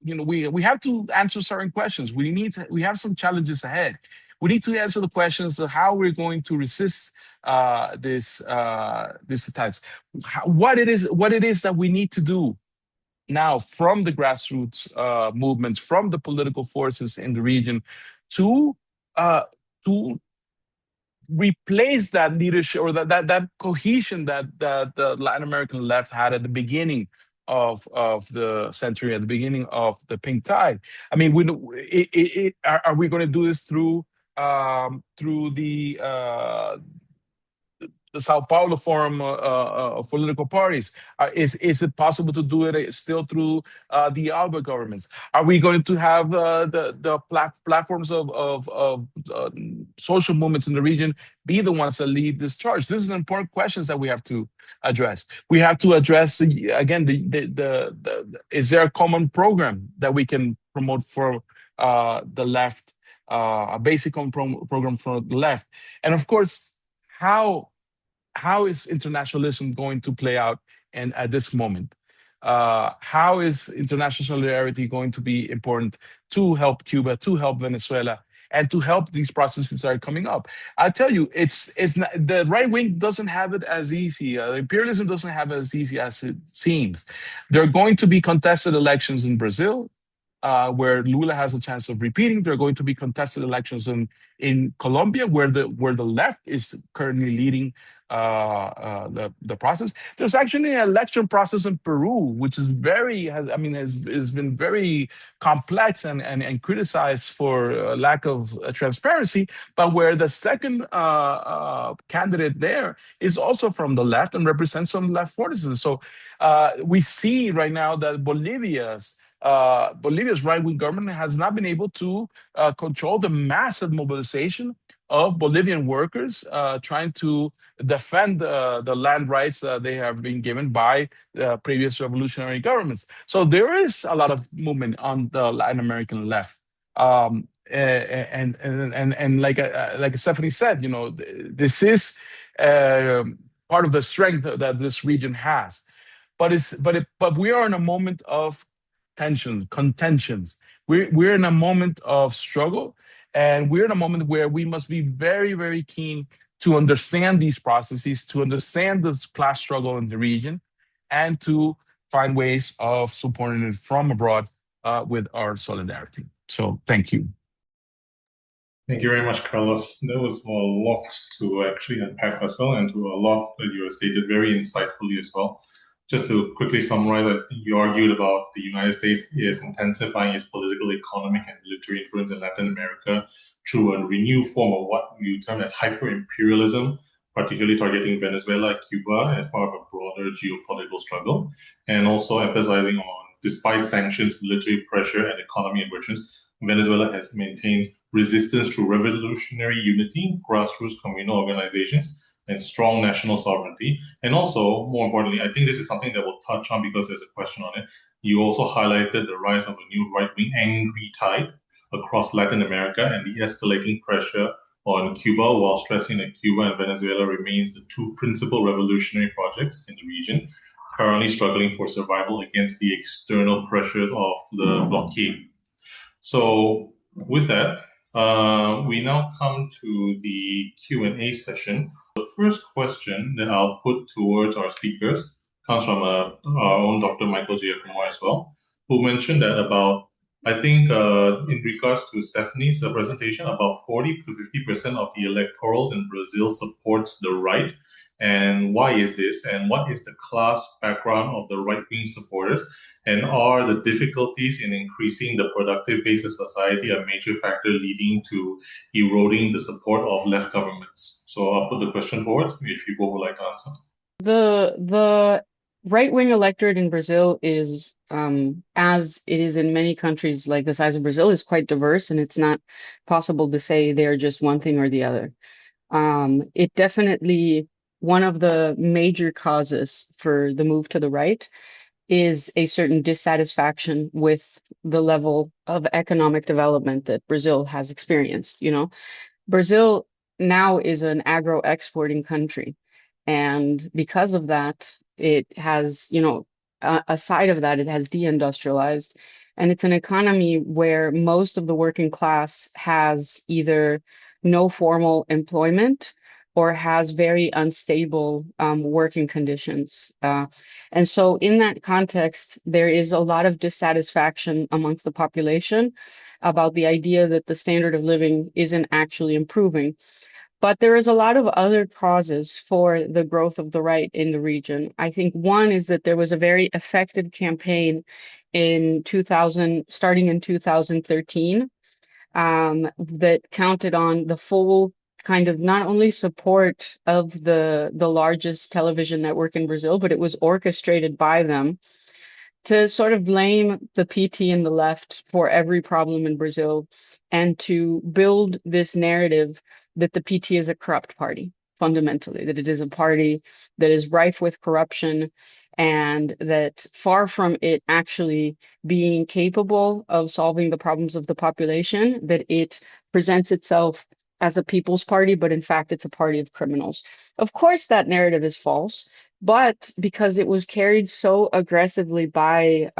Speaker 3: We have to answer certain questions. We have some challenges ahead. We need to answer the questions of how we're going to resist these attacks. What it is that we need to do now from the grassroots movements, from the political forces in the region, to replace that leadership or that cohesion that the Latin American left had at the beginning of the century, at the beginning of the pink tide. I mean, are we going to do this through the Sao Paulo Forum of political parties? Is it possible to do it still through the ALBA governments? Are we going to have the platforms of social movements in the region be the ones that lead this charge? This is important questions that we have to address. We have to address again is there a common program that we can promote for the left, a basic program for the left, and of course how is internationalism going to play out and at this moment? how is international solidarity going to be important to help Cuba, to help Venezuela, and to help these processes that are coming up? I tell you, it's not, the right wing doesn't have it as easy. Imperialism doesn't have it as easy as it seems. There are going to be contested elections in Brazil, where Lula has a chance of repeating. There are going to be contested elections in Colombia, where the left is currently leading the process. There's actually an election process in Peru, which is has been very complex and criticized for lack of transparency, but where the second candidate there is also from the left and represents some left forces. So we see right now that Bolivia's right-wing government has not been able to control the massive mobilization of Bolivian workers trying to defend the land rights they have been given by previous revolutionary governments. So there is a lot of movement on the Latin American left. And like Stephanie said, this is part of the strength that this region has. But we are in a moment of tensions, contentions. We're in a moment of struggle, and we're in a moment where we must be very, very keen to understand these processes, to understand this class struggle in the region, and to find ways of supporting it from abroad with our solidarity. So thank you.
Speaker 1: Thank you very much, Carlos. There was a lot to actually unpack as well, and to a lot that you stated very insightfully as well. Just to quickly summarize, I think you argued about the United States is intensifying its political, economic, and military influence in Latin America through a renewed form of what you term as hyper-imperialism, particularly targeting Venezuela, Cuba, as part of a broader geopolitical struggle, and also emphasizing on, despite sanctions, military pressure, and economy aggressions, Venezuela has maintained resistance through revolutionary unity, grassroots communal organizations, and strong national sovereignty. And also, more importantly, I think this is something that we'll touch on because there's a question on it. You also highlighted the rise of a new right-wing angry tide across Latin America and the escalating pressure on Cuba, while stressing that Cuba and Venezuela remains the two principal revolutionary projects in the region, currently struggling for survival against the external pressures of the blockade. So with that, we now come to the Q&A session. The first question that I'll put towards our speakers comes from our own Dr. Michael Giacomo as well, who mentioned that I think in regards to Stephanie's presentation, about 40 to 50% of the electorals in Brazil supports the right. And why is this? And what is the class background of the right-wing supporters? And are the difficulties in increasing the productive base of society a major factor leading to eroding the support of left governments? So I'll put the question forward if you both would like to answer.
Speaker 2: The right-wing electorate in Brazil is, as it is in many countries like the size of Brazil, is quite diverse, and it's not possible to say they're just one thing or the other. It definitely, one of the major causes for the move to the right is a certain dissatisfaction with the level of economic development that Brazil has experienced. Brazil now is an agro-exporting country. And because of that, it has, aside of that, it has deindustrialized. And it's an economy where most of the working class has either no formal employment or has very unstable working conditions. And so in that context, there is a lot of dissatisfaction amongst the population about the idea that the standard of living isn't actually improving. But there is a lot of other causes for the growth of the right in the region. I think one is that there was a very effective campaign in 2000, starting in 2013, that counted on the full kind of not only support of the largest television network in Brazil, but it was orchestrated by them to sort of blame the PT and the left for every problem in Brazil, and to build this narrative that the PT is a corrupt party, fundamentally, that it is a party that is rife with corruption, and that far from it actually being capable of solving the problems of the population, that it presents itself as a people's party, but in fact, it's a party of criminals. Of course, that narrative is false, but because it was carried so aggressively by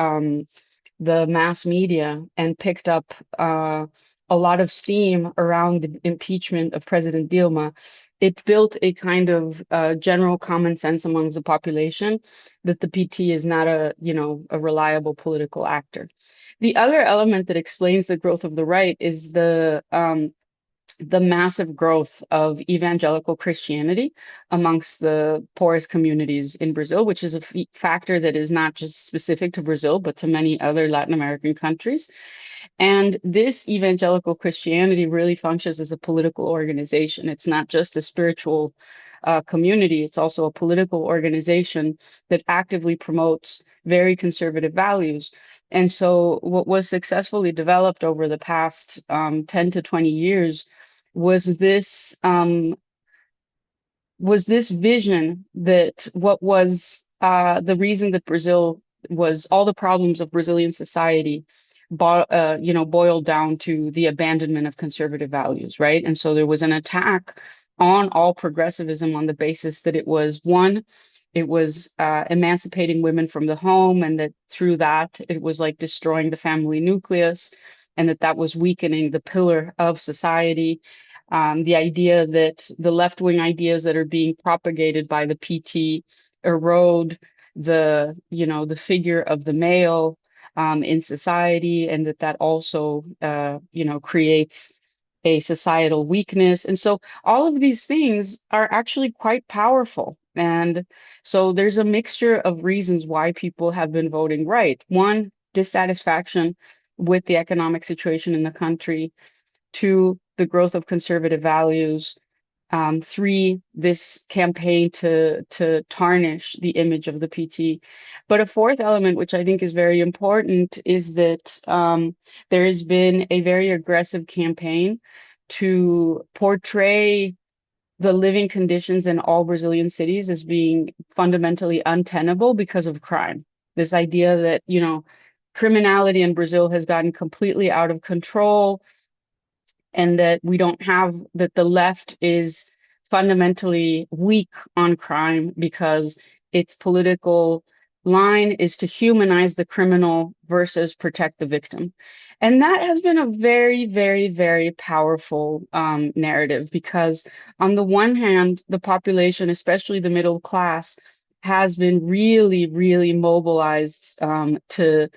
Speaker 2: the mass media and picked up a lot of steam around the impeachment of President Dilma, it built a kind of general common sense among the population that the PT is not a reliable political actor. The other element that explains the growth of the right is the massive growth of evangelical Christianity amongst the poorest communities in Brazil, which is a factor that is not just specific to Brazil, but to many other Latin American countries. And this evangelical Christianity really functions as a political organization. It's not just a spiritual community, it's also a political organization that actively promotes very conservative values. And so, what was successfully developed over the past 10 to 20 years was this vision that what was the reason that Brazil was all the problems of Brazilian society boiled down to the abandonment of conservative values, right? And so there was an attack on all progressivism on the basis that it was emancipating women from the home, and that through that it was like destroying the family nucleus, and that was weakening the pillar of society. The idea that the left-wing ideas that are being propagated by the PT erode the figure of the male in society, and that also creates a societal weakness. And so all of these things are actually quite powerful. And so there's a mixture of reasons why people have been voting right. One, dissatisfaction with the economic situation in the country. Two, the growth of conservative values. Three, this campaign to tarnish the image of the PT. But a fourth element, which I think is very important, is that there has been a very aggressive campaign to portray the living conditions in all Brazilian cities as being fundamentally untenable because of crime. This idea that, criminality in Brazil has gotten completely out of control, and that the left is fundamentally weak on crime because its political line is to humanize the criminal versus protect the victim. And that has been a very, very, very powerful narrative, because on the one hand, the population, especially the middle class, has been really, really mobilized to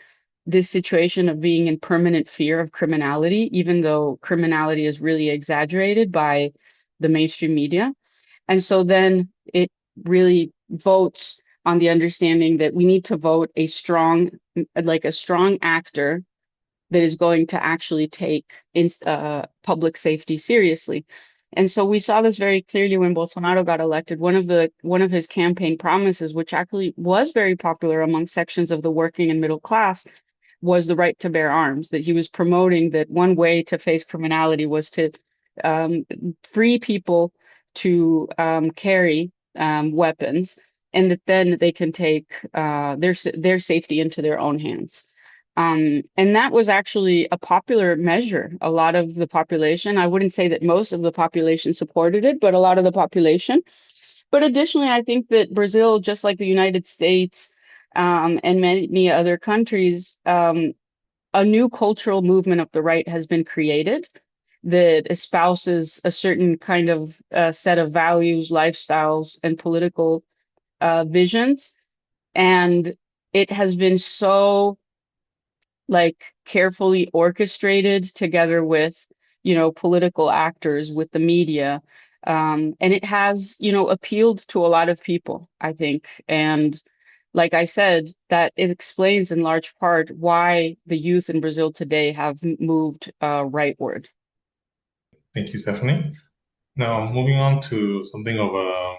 Speaker 2: this situation of being in permanent fear of criminality, even though criminality is really exaggerated by the mainstream media. And so then it really votes on the understanding that we need to vote a strong actor that is going to actually take public safety seriously. And so we saw this very clearly when Bolsonaro got elected. One of his campaign promises, which actually was very popular among sections of the working and middle class, was the right to bear arms. That he was promoting that one way to face criminality was to free people to carry weapons, and that then they can take their safety into their own hands. And that was actually a popular measure. A lot of the population, I wouldn't say that most of the population supported it, but a lot of the population. But additionally, I think that Brazil, just like the United States and many other countries, a new cultural movement of the right has been created that espouses a certain kind of set of values, lifestyles, and political visions. And it has been so carefully orchestrated together with, political actors, with the media. And it has, appealed to a lot of people, I think. And like I said, that it explains in large part why the youth in Brazil today have moved rightward.
Speaker 1: Thank you, Stephanie. Now, moving on to something of a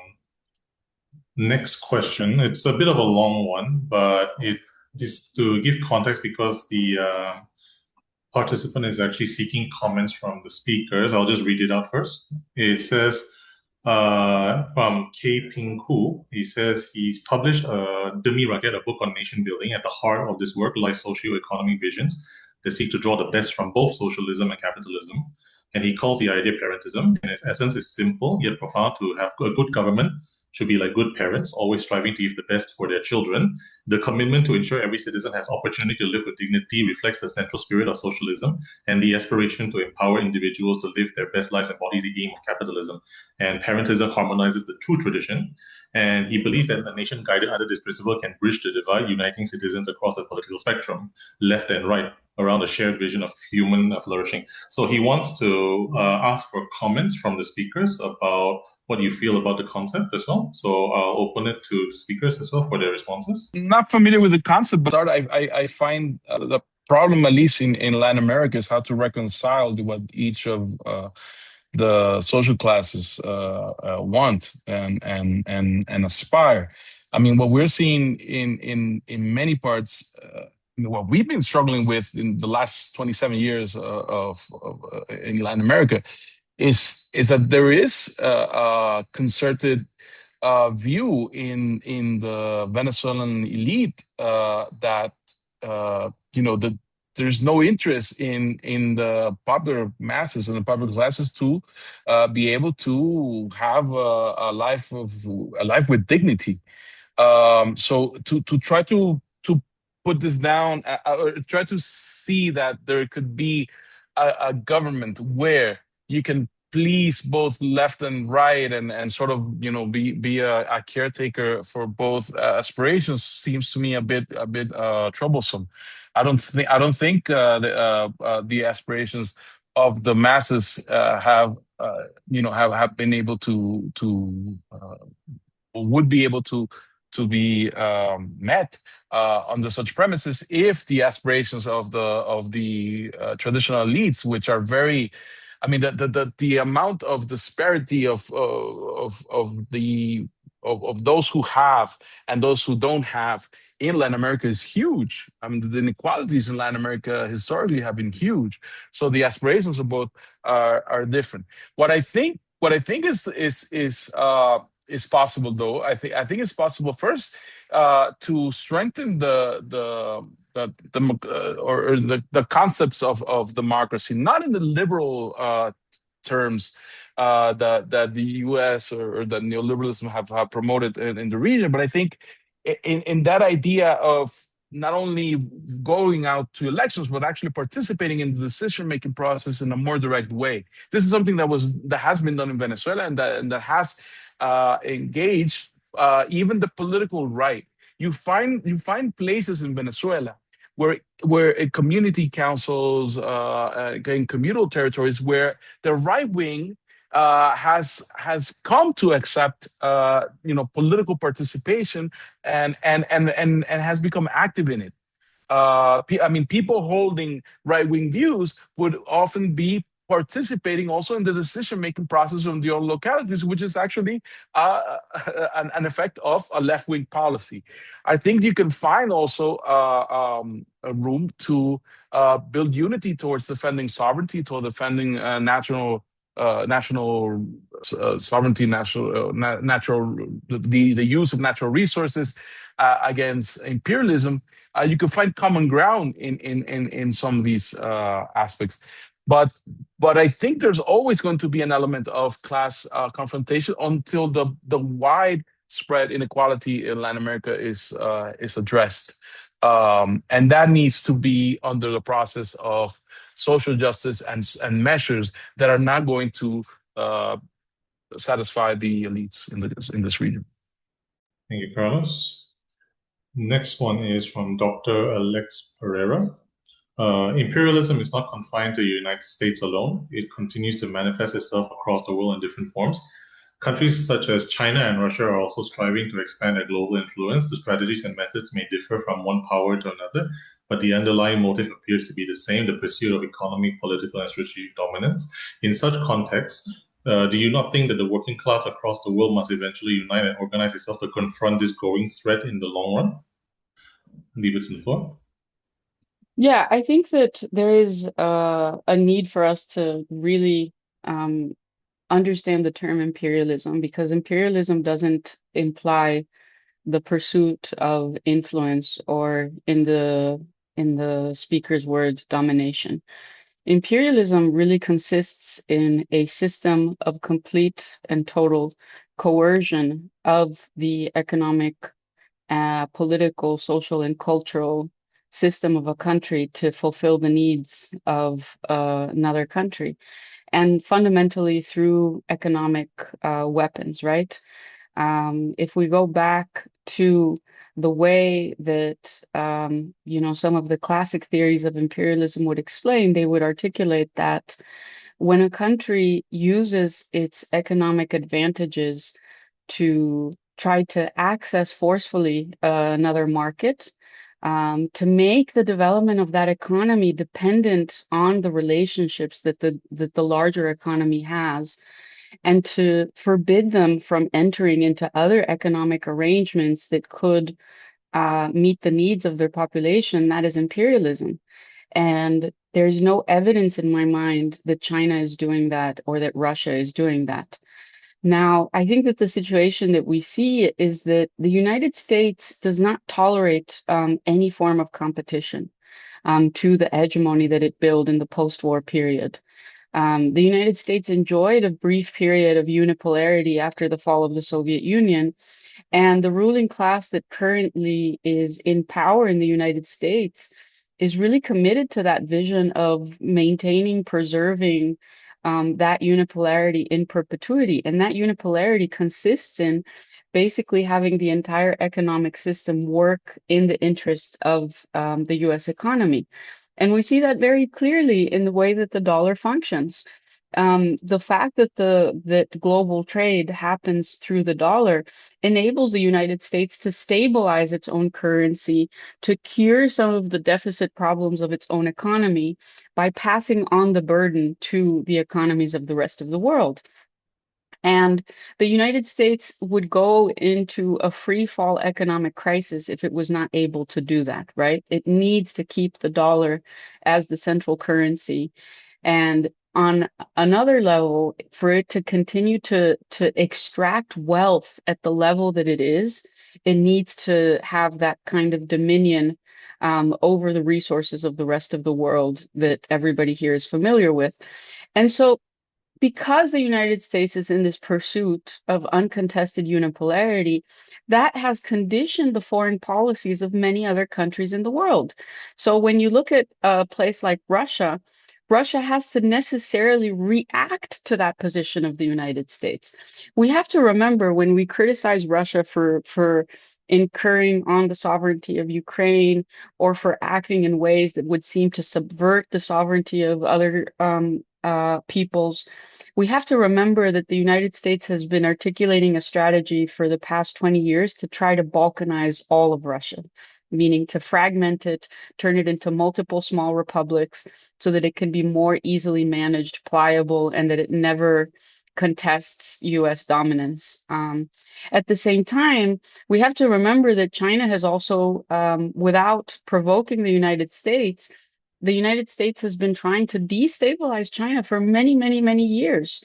Speaker 1: next question. It's a bit of a long one, but it is to give context because the participant is actually seeking comments from the speakers. I'll just read it out first. It says, from K. Ping Hu, he says he's published Demi Racket, a book on nation building. At the heart of this work lies socio-economic visions that seek to draw the best from both socialism and capitalism. And he calls the idea parentism. In its essence, is simple yet profound: to have a good government should be like good parents, always striving to give the best for their children. The commitment to ensure every citizen has opportunity to live with dignity reflects the central spirit of socialism, and the aspiration to empower individuals to live their best lives embodies the aim of capitalism. And parentism harmonizes the two tradition, and he believes that a nation guided under this principle can bridge the divide, uniting citizens across the political spectrum, left and right, around a shared vision of human flourishing. So he wants to ask for comments from the speakers about what you feel about the concept as well. So I'll open it to the speakers as well for their responses.
Speaker 3: Not familiar with the concept, but I find the problem, at least in Latin America, is how to reconcile what each of the social classes want and aspire. I mean, what we're seeing in many parts, what we've been struggling with in the last 27 years in Latin America is that there is a concerted view in the Venezuelan elite that that there's no interest in the popular masses and the popular classes to be able to have a life with dignity. So to try to put this down, or try to see that there could be a government where you can please both left and right, and sort of be a caretaker for both aspirations, seems to me a bit troublesome. I don't think the aspirations of the masses have been able to would be able to be met under such premises if the aspirations of the traditional elites, which are very, I mean, the amount of disparity of those who have and those who don't have in Latin America is huge. I mean, the inequalities in Latin America historically have been huge. So the aspirations of both are different. What I think is possible, though. I think it's possible first to strengthen the concepts of democracy, not in the liberal terms that the U.S. or that neoliberalism have promoted in the region, but I think in that idea of not only going out to elections, but actually participating in the decision-making process in a more direct way. This is something that has been done in Venezuela, and that has engaged even the political right. You find places in Venezuela where community councils in communal territories where the right wing has come to accept political participation and has become active in it. I mean, people holding right-wing views would often be participating also in the decision-making process of their own localities, which is actually an effect of a left-wing policy. I think you can find also a room to build unity towards defending sovereignty, toward defending national sovereignty, natural the use of natural resources against imperialism. You can find common ground in some of these aspects, but I think there's always going to be an element of class confrontation until the widespread inequality in Latin America is addressed, and that needs to be under the process of social justice and measures that are not going to satisfy the elites in this region.
Speaker 1: Thank you, Carlos. Next one is from Dr. Alex Pereira. Imperialism is not confined to the United States alone. It continues to manifest itself across the world in different forms. Countries such as China and Russia are also striving to expand their global influence. The strategies and methods may differ from one power to another, but the underlying motive appears to be the same: the pursuit of economic, political, and strategic dominance. In such contexts, do you not think that the working class across the world must eventually unite and organize itself to confront this growing threat in the long run? Leave it to the floor.
Speaker 2: Yeah, I think that there is a need for us to really understand the term imperialism, because imperialism doesn't imply the pursuit of influence, or in the speaker's words, domination. Imperialism really consists in a system of complete and total coercion of the economic, political, social, and cultural system of a country to fulfill the needs of another country, and fundamentally through economic weapons, right? If we go back to the way that some of the classic theories of imperialism would explain, they would articulate that when a country uses its economic advantages to try to access forcefully another market, to make the development of that economy dependent on the relationships that the larger economy has, and to forbid them from entering into other economic arrangements that could meet the needs of their population, that is imperialism. And there's no evidence in my mind that China is doing that or that Russia is doing that. Now, I think that the situation that we see is that the United States does not tolerate any form of competition to the hegemony that it built in the post-war period. The United States enjoyed a brief period of unipolarity after the fall of the Soviet Union, and the ruling class that currently is in power in the United States is really committed to that vision of maintaining, preserving that unipolarity in perpetuity. And that unipolarity consists in basically having the entire economic system work in the interests of the US economy. And we see that very clearly in the way that the dollar functions. The fact that that global trade happens through the dollar enables the United States to stabilize its own currency, to cure some of the deficit problems of its own economy by passing on the burden to the economies of the rest of the world. And the United States would go into a free fall economic crisis if it was not able to do that, right? It needs to keep the dollar as the central currency. And on another level, for it to continue to extract wealth at the level that it is, it needs to have that kind of dominion over the resources of the rest of the world that everybody here is familiar with. And so because the United States is in this pursuit of uncontested unipolarity, that has conditioned the foreign policies of many other countries in the world. So when you look at a place like Russia, Russia has to necessarily react to that position of the United States. We have to remember when we criticize Russia for incurring on the sovereignty of Ukraine or for acting in ways that would seem to subvert the sovereignty of other peoples, we have to remember that the United States has been articulating a strategy for the past 20 years to try to balkanize all of Russia, meaning to fragment it, turn it into multiple small republics so that it can be more easily managed, pliable, and that it never contests US dominance. At the same time, we have to remember that China has also, without provoking the United States has been trying to destabilize China for many, many, many years.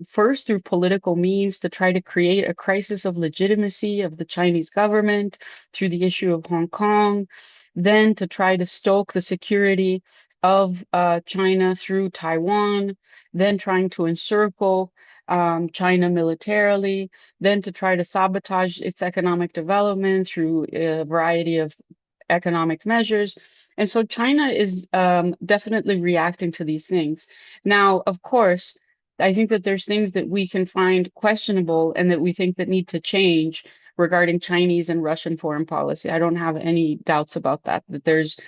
Speaker 2: First, through political means to try to create a crisis of legitimacy of the Chinese government through the issue of Hong Kong, then to try to stoke the security of China through Taiwan, then trying to encircle China militarily, then to try to sabotage its economic development through a variety of economic measures. And so China is definitely reacting to these things. Now, of course, I think that there's things that we can find questionable and that we think that need to change regarding Chinese and Russian foreign policy. I don't have any doubts about that, that there's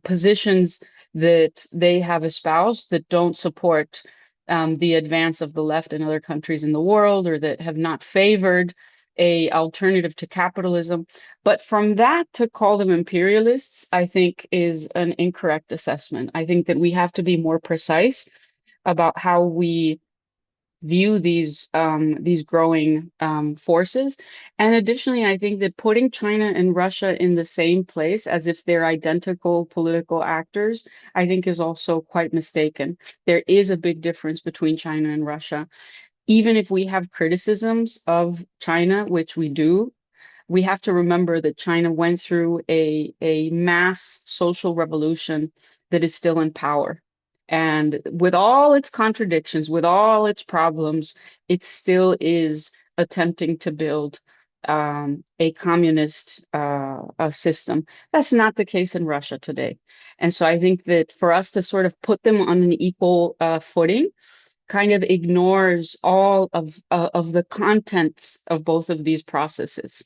Speaker 2: positions that they have espoused that don't support the advance of the left in other countries in the world, or that have not favored a alternative to capitalism. But from that to call them imperialists, I think is an incorrect assessment. I think that we have to be more precise about how we view these growing forces. And additionally, I think that putting China and Russia in the same place as if they're identical political actors, I think is also quite mistaken. There is a big difference between China and Russia. Even if we have criticisms of China, which we do, we have to remember that China went through a mass social revolution that is still in power. And with all its contradictions, with all its problems, it still is attempting to build a communist system. That's not the case in Russia today. And so I think that for us to sort of put them on an equal footing kind of ignores all of the contents of both of these processes.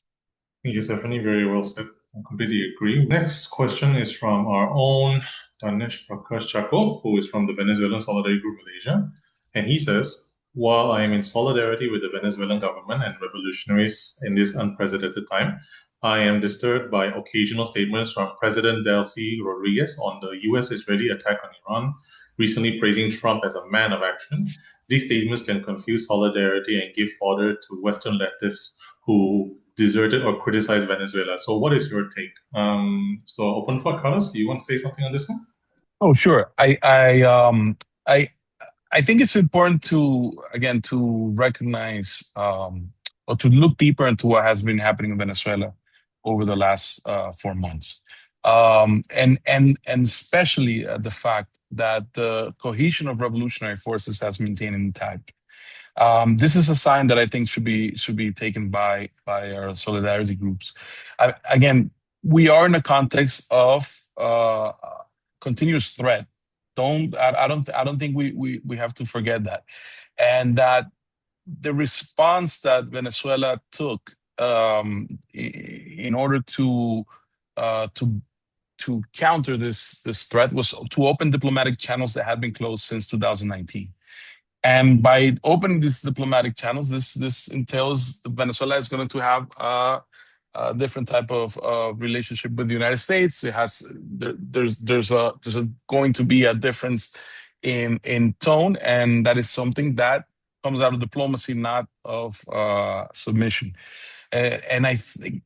Speaker 1: Thank you, Stephanie. Very well said. I completely agree. Next question is from our own Danesh Prakash Chako, who is from the Venezuelan Solidarity Group Malaysia. And he says, while I am in solidarity with the Venezuelan government and revolutionaries in this unprecedented time, I am disturbed by occasional statements from President Delcy Rodriguez on the US-Israeli attack on Iran, recently praising Trump as a man of action. These statements can confuse solidarity and give fodder to Western leftists who deserted or criticized Venezuela. So what is your take? So open for Carlos. Do you want to say something on this one?
Speaker 3: Oh, sure. I think it's important to again to recognize or to look deeper into what has been happening in Venezuela over the last 4 months, and especially the fact that the cohesion of revolutionary forces has maintained intact. This is a sign that I think should be taken by our solidarity groups. Again, we are in a context of continuous threat. I don't think we have to forget that, and that the response that Venezuela took in order to counter this threat was to open diplomatic channels that had been closed since 2019. And by opening these diplomatic channels, this entails that Venezuela is going to have a different type of relationship with the United States. There's going to be a difference in tone, and that is something that comes out of diplomacy, not of submission. And I think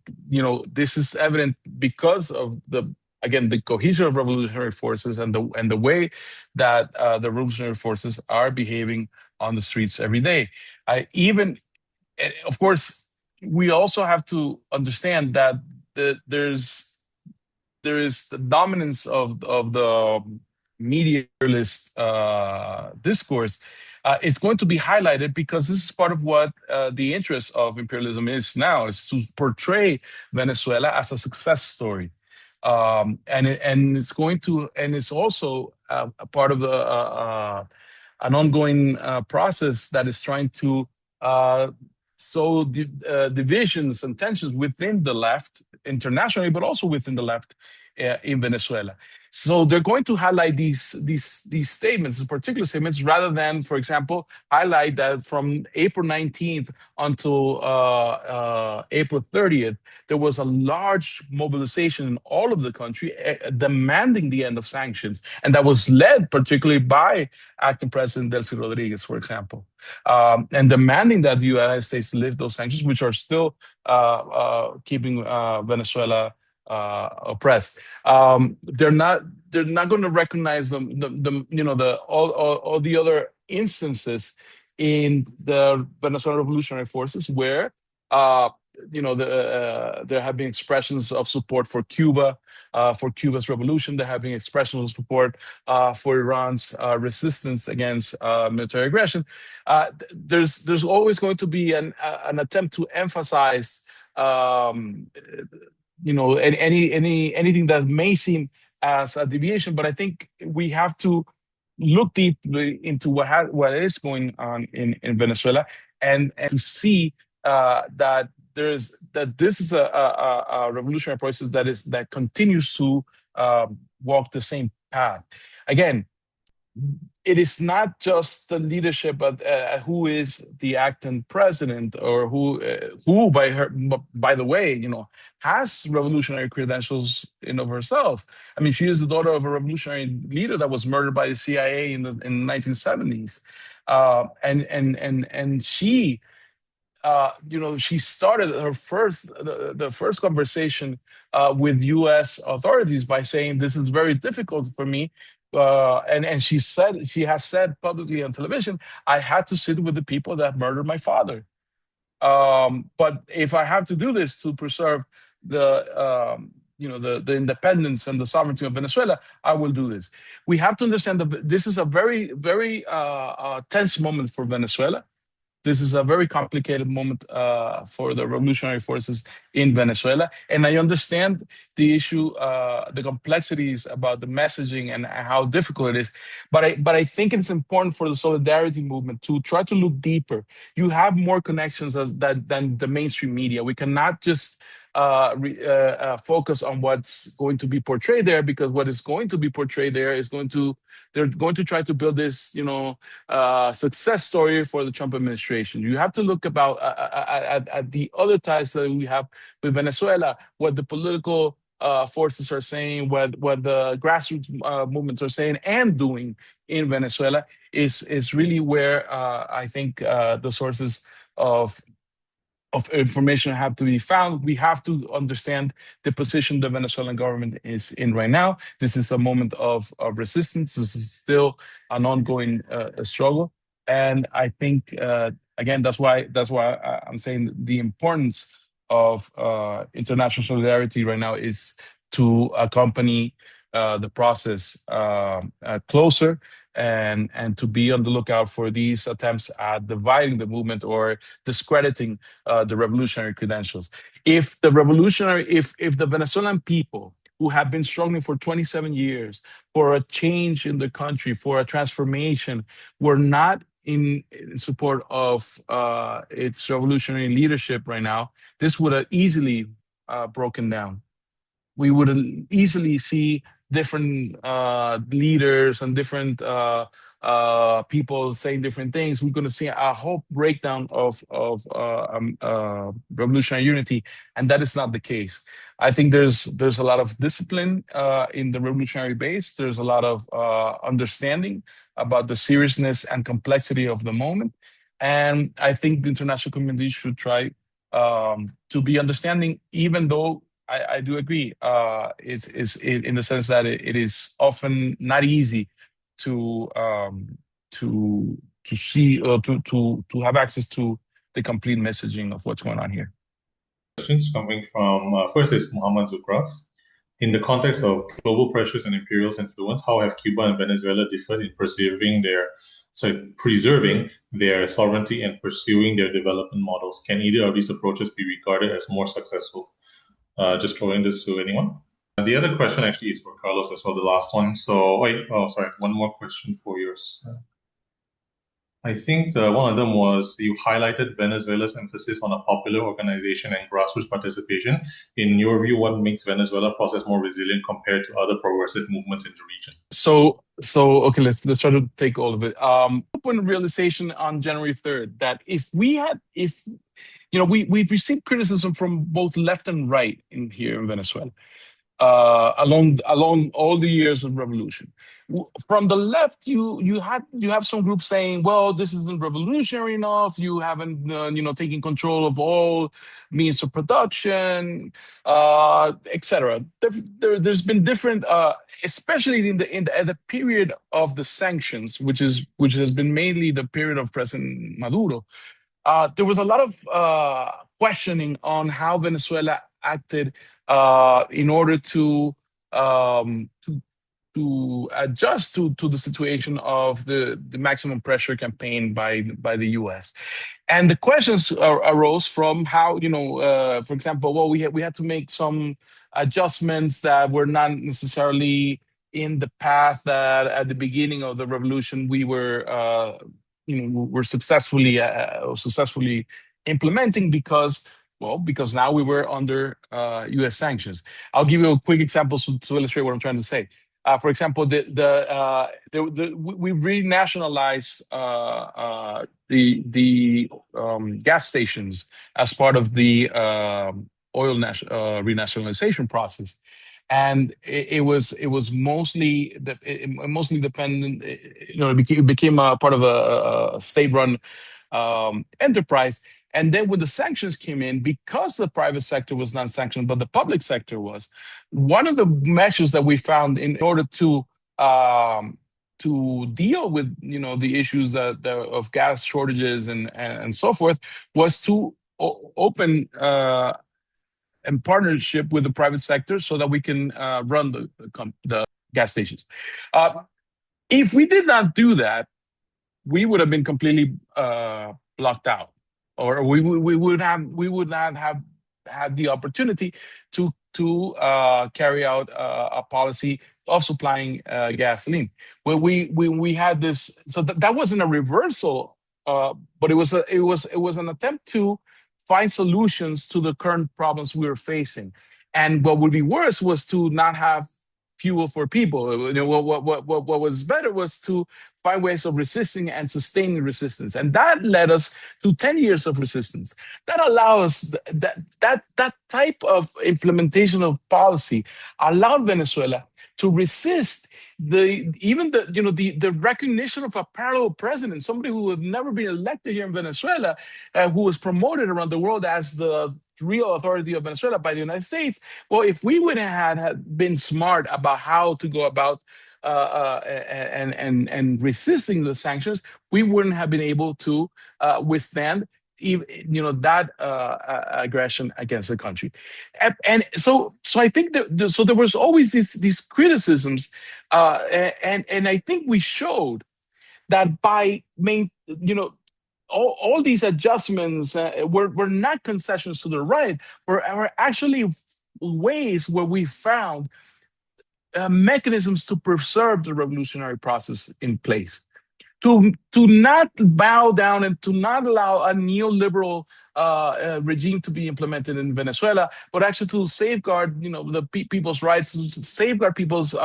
Speaker 3: this is evident because of the cohesion of revolutionary forces and the way that the revolutionary forces are behaving on the streets every day. Of course, we also have to understand that there is the dominance of the imperialist discourse. It's going to be highlighted because this is part of what the interest of imperialism is now, is to portray Venezuela as a success story. And it's also a part of an ongoing process that is trying to sow divisions and tensions within the left internationally, but also within the left in Venezuela. So they're going to highlight these statements, these particular statements, rather than, for example, highlight that from April 19th until April 30th, there was a large mobilization in all of the country demanding the end of sanctions. And that was led particularly by acting President Delcy Rodriguez, for example, and demanding that the United States lift those sanctions, which are still keeping Venezuela oppressed. They're not going to recognize all the other instances in the Venezuelan revolutionary forces where there have been expressions of support for Cuba, for Cuba's revolution. There have been expressions of support for Iran's resistance against military aggression. There's always going to be an attempt to emphasize anything that may seem as a deviation, but I think we have to look deeply into what is going on in Venezuela and to see that this is a revolutionary process that continues to walk the same path. Again, it is not just the leadership, but who is the acting president, or who by the way, has revolutionary credentials in of herself. I mean, she is the daughter of a revolutionary leader that was murdered by the CIA in the 1970s, and she. She started the first conversation with U.S. authorities by saying, "This is very difficult for me," and she has said publicly on television, "I had to sit with the people that murdered my father. But if I have to do this to preserve the independence and the sovereignty of Venezuela, I will do this. We have to understand that this is a very, very tense moment for Venezuela. This is a very complicated moment for the revolutionary forces in Venezuela. And I understand the issue, the complexities about the messaging and how difficult it is. But I think it's important for the solidarity movement to try to look deeper. You have more connections than the mainstream media. We cannot just focus on what's going to be portrayed there, because what is going to be portrayed there is they're going to try to build this, success story for the Trump administration. You have to look at the other ties that we have with Venezuela, what the political forces are saying, what the grassroots movements are saying and doing in Venezuela is really where I think the sources of information have to be found. We have to understand the position the Venezuelan government is in right now. This is a moment of resistance. This is still an ongoing struggle. And I think, again, that's why I'm saying the importance of international solidarity right now is to accompany the process closer and to be on the lookout for these attempts at dividing the movement or discrediting the revolutionary credentials. If the Venezuelan people who have been struggling for 27 years for a change in the country, for a transformation, were not in support of its revolutionary leadership right now, this would have easily broken down. We would easily see different leaders and different people saying different things. We're going to see a whole breakdown of revolutionary unity, and that is not the case. I think there's a lot of discipline in the revolutionary base. There's a lot of understanding about the seriousness and complexity of the moment, and I think the international community should try to be understanding, even though I do agree. It's in the sense that it is often not easy to see or to have access to the complete messaging of what's going on here.
Speaker 1: Questions coming from first is Muhammad Zukraf. In the context of global pressures and imperialist influence, how have Cuba and Venezuela differed in preserving their sovereignty and pursuing their development models? Can either of these approaches be regarded as more successful? Just throwing this to anyone. The other question actually is for Carlos as well, the last one. So, one more question for yours. I think one of them was you highlighted Venezuela's emphasis on a popular organization and grassroots participation. In your view, what makes Venezuela process more resilient compared to other progressive movements in the region?
Speaker 3: So okay, let's try to take all of it. Open realization on January 3rd that we've received criticism from both left and right here in Venezuela along all the years of revolution. From the left, you have some groups saying, well, this isn't revolutionary enough. You haven't taken control of all means of production, etc. There's been different, especially in the period of the sanctions, which has been mainly the period of President Maduro. There was a lot of questioning on how Venezuela acted in order to adjust to the situation of the maximum pressure campaign by the U.S. And the questions arose from how, for example, well, we had to make some adjustments that were not necessarily in the path that at the beginning of the revolution we were successfully implementing because now we were under U.S. sanctions. I'll give you a quick example to illustrate what I'm trying to say. For example, we renationalized the gas stations as part of the oil renationalization process, and it was mostly dependent. It became a part of a state-run enterprise. And then when the sanctions came in, because the private sector was not sanctioned, but the public sector was, one of the measures that we found in order to deal with the issues of gas shortages and so forth was to open in partnership with the private sector so that we can run the gas stations. If we did not do that, we would have been completely blocked out, or we would not have had the opportunity to carry out a policy of supplying gasoline. When we had this, so that wasn't a reversal, but it was an attempt to find solutions to the current problems we were facing. And what would be worse was to not have fuel for people. You know, what was better was to find ways of resisting and sustaining resistance. And that led us to 10 years of resistance. That allows that type of implementation of policy allowed Venezuela to resist the recognition of a parallel president, somebody who had never been elected here in Venezuela, who was promoted around the world as the real authority of Venezuela by the United States. Well, if we would have had been smart about how to go about and resisting the sanctions, we wouldn't have been able to withstand that aggression against the country. And so I think so there was always these criticisms, and I think we showed that by all these adjustments were not concessions to the right, were actually ways where we found mechanisms to preserve the revolutionary process in place, to not bow down and to not allow a neoliberal regime to be implemented in Venezuela, but actually to safeguard, the people's rights, to safeguard people's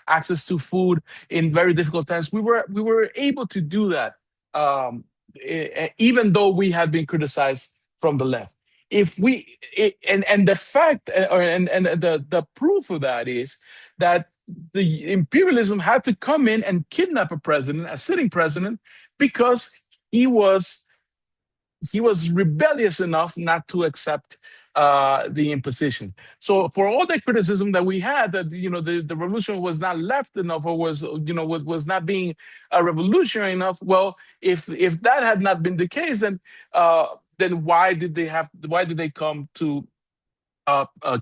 Speaker 3: access to food in very difficult times. We were able to do that, even though we had been criticized from the left. And the fact, and the proof of that is that the imperialism had to come in and kidnap a sitting president, because he was rebellious enough not to accept the imposition. So for all the criticism that we had, that the revolution was not left enough, or was not being revolutionary enough. Well, if that had not been the case, then why did they come to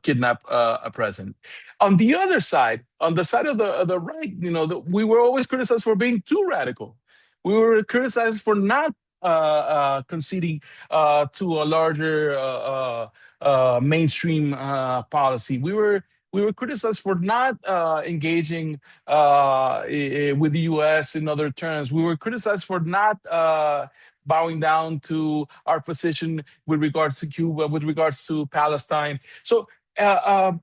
Speaker 3: kidnap a president? On the other side, on the side of the right, we were always criticized for being too radical. We were criticized for not conceding to a larger mainstream policy. We were criticized for not engaging with the U.S. in other terms. We were criticized for not bowing down to our position with regards to Cuba, with regards to Palestine. So at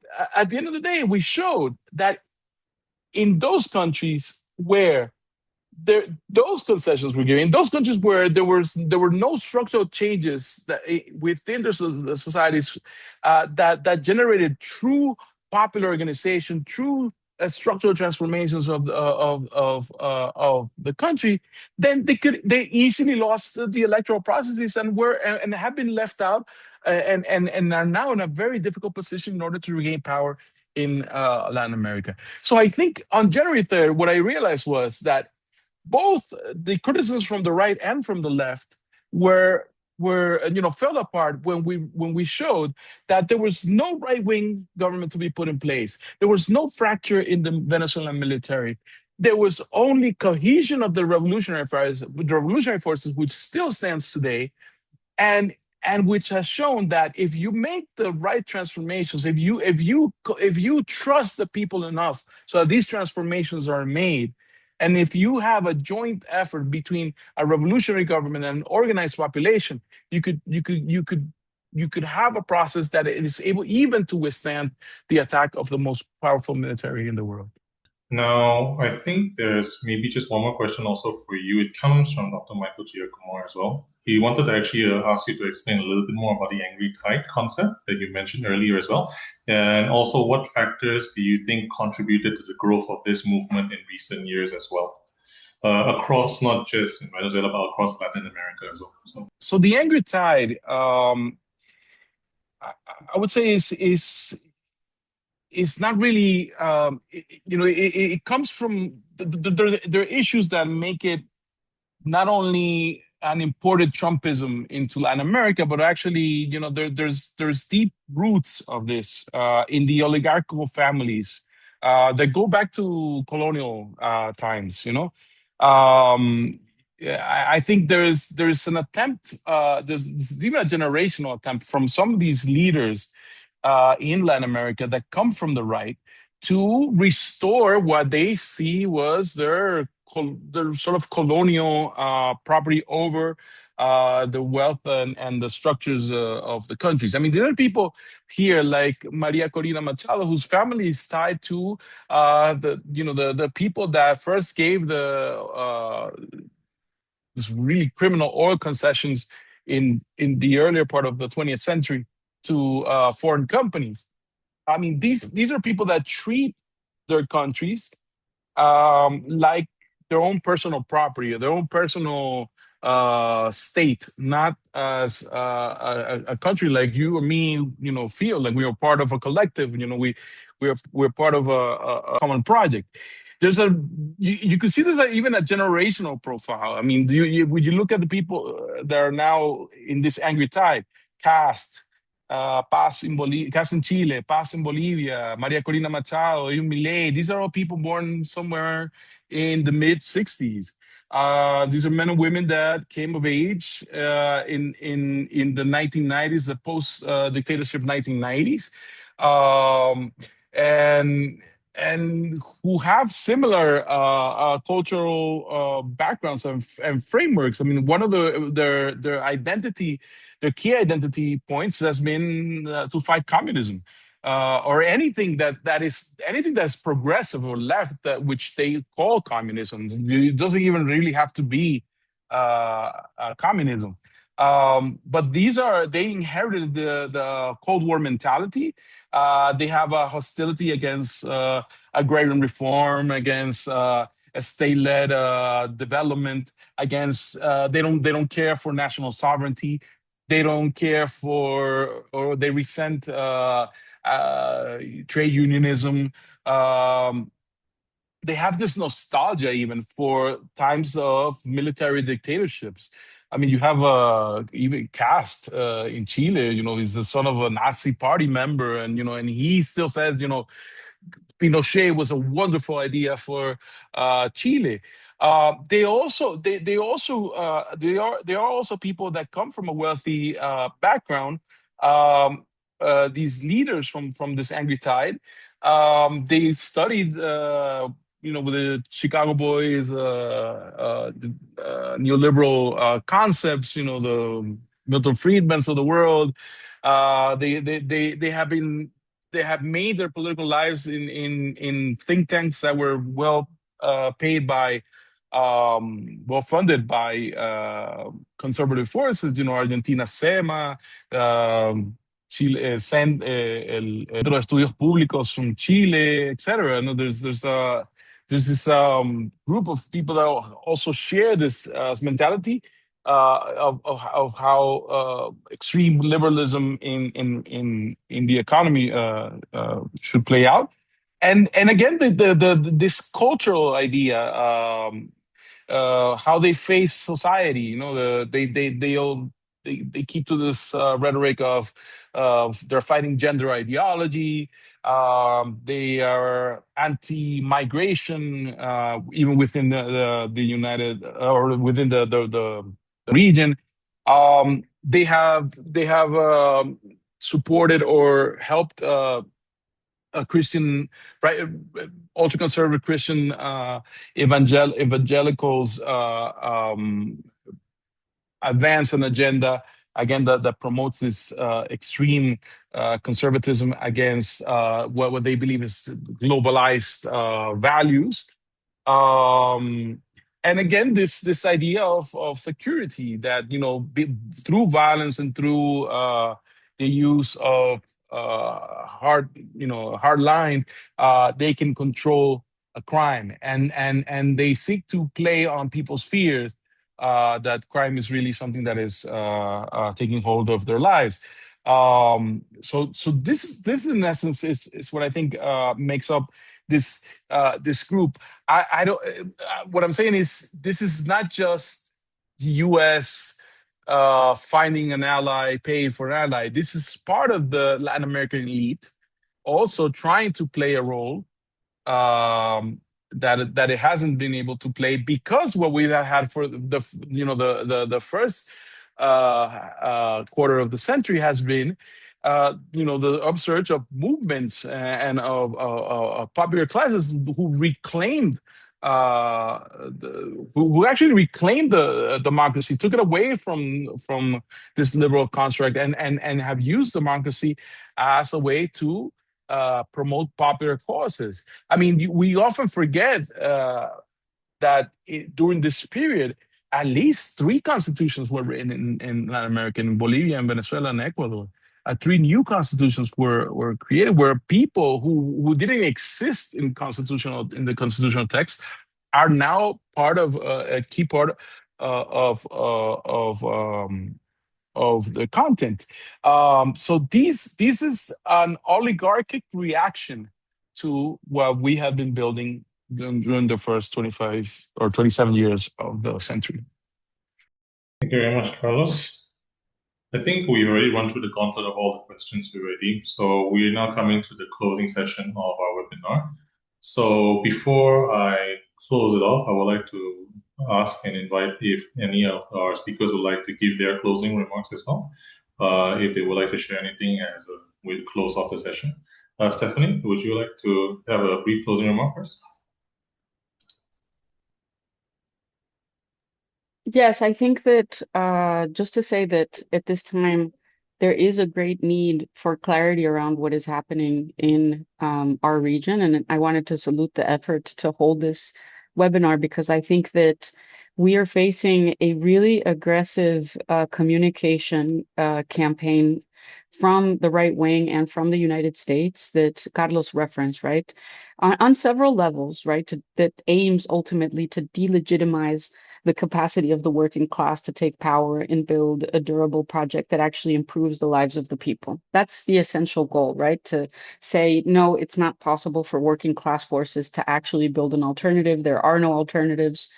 Speaker 3: the end of the day, we showed that in those countries where those concessions were given, in those countries where there were no structural changes within the societies that generated true popular organization, true structural transformations of the country, then they easily lost the electoral processes and have been left out, and are now in a very difficult position in order to regain power in Latin America. So I think on January 3rd, what I realized was that both the criticisms from the right and from the left were fell apart when we showed that there was no right-wing government to be put in place. There was no fracture in the Venezuelan military. There was only cohesion of the revolutionary forces, which still stands today, and which has shown that if you make the right transformations, if you trust the people enough so that these transformations are made, and if you have a joint effort between a revolutionary government and an organized population, you could have a process that is able even to withstand the attack of the most powerful military in the world.
Speaker 1: Now, I think there's maybe just one more question also for you. It comes from Dr. Michael Giacomo as well. He wanted to actually ask you to explain a little bit more about the angry tide concept that you mentioned earlier as well. And also, what factors do you think contributed to the growth of this movement in recent years as well? Across not just in Venezuela, but across Latin America as well.
Speaker 3: So the angry tide, I would say is not really, it comes from, there are issues that make it not only an imported Trumpism into Latin America, but actually, there's deep roots of this in the oligarchical families that go back to colonial times. I think there's an attempt. There's even a generational attempt from some of these leaders in Latin America that come from the right to restore what they see was their sort of colonial property over the wealth and the structures of the countries. I mean, there are people here like Maria Corina Machado, whose family is tied to the people that first gave this really criminal oil concessions in the earlier part of the 20th century to foreign companies. I mean, these are people that treat their countries like their own personal property, their own personal state, not as a country like you or me, feel like we are part of a collective. We're part of a common project. You can see there's even a generational profile. I mean, when you look at the people that are now in this angry tide, Cast, Cast in Chile, Paz in Bolivia, Maria Corina Machado, even Milei. These are all people born somewhere in the mid 60s. These are men and women that came of age in the 1990s, the post dictatorship 1990s, and who have similar cultural backgrounds and frameworks. I mean, one of their identity, their key identity points has been to fight communism. Or anything that's progressive or left, which they call communism. It doesn't even really have to be communism. But they inherited the Cold War mentality. They have a hostility against agrarian reform, against a state-led development, against they don't care for national sovereignty. They don't care for, or they resent trade unionism. They have this nostalgia even for times of military dictatorships. I mean, you have even Cast in Chile. He's the son of a Nazi party member, and he still says, Pinochet was a wonderful idea for Chile. They are also people that come from a wealthy background. These leaders from this angry tide, they studied, with the Chicago Boys, neoliberal concepts. The Milton Friedmans of the world. They have made their political lives in think tanks that were well paid by, well funded by conservative forces. Argentina SEMA, Chile, Centro de Estudios Públicos from Chile, etc. There's this group of people that also share this mentality of how extreme liberalism in the economy should play out, and again this cultural idea, how they face society. They keep to this rhetoric of they're fighting gender ideology. They are anti-migration, even within the United, or within the region. They have supported or helped a Christian, right, ultra-conservative Christian evangelicals advance an agenda, again, that promotes this extreme conservatism against what they believe is globalized values. And again, this idea of security that, through violence and through the use of hard line, they can control a crime, and they seek to play on people's fears that crime is really something that is taking hold of their lives. So this in essence is what I think makes up this group. I don't. What I'm saying is, this is not just the U.S. Finding an ally, paying for an ally. This is part of the Latin American elite also trying to play a role that it hasn't been able to play because what we have had for the first quarter of the century has been the upsurge of movements and of popular classes who reclaimed who actually reclaimed the democracy, took it away from this liberal construct, and have used democracy as a way to promote popular causes. I mean, we often forget that during this period, at least 3 constitutions were written in Latin America, in Bolivia, and Venezuela, and Ecuador. 3 new constitutions were created where people who didn't exist in the constitutional text are now part of a key part of the content. So this is an oligarchic reaction to what we have been building during the first 25 or 27 years of the century.
Speaker 1: Thank you very much, Carlos. I think we already run through the gauntlet of all the questions already. So we're now coming to the closing session of our webinar. So before I close it off, I would like to ask and invite if any of our speakers would like to give their closing remarks as well. If they would like to share anything as we close off the session. Stephanie, would you like to have a brief closing remark first?
Speaker 2: Yes, I think that just to say that at this time, there is a great need for clarity around what is happening in our region. And I wanted to salute the effort to hold this webinar because I think that we are facing a really aggressive communication campaign from the right wing and from the United States that Carlos referenced, right? On several levels, right? That aims ultimately to delegitimize the capacity of the working class to take power and build a durable project that actually improves the lives of the people. That's the essential goal, right? To say, no, it's not possible for working class forces to actually build an alternative. There are no alternatives.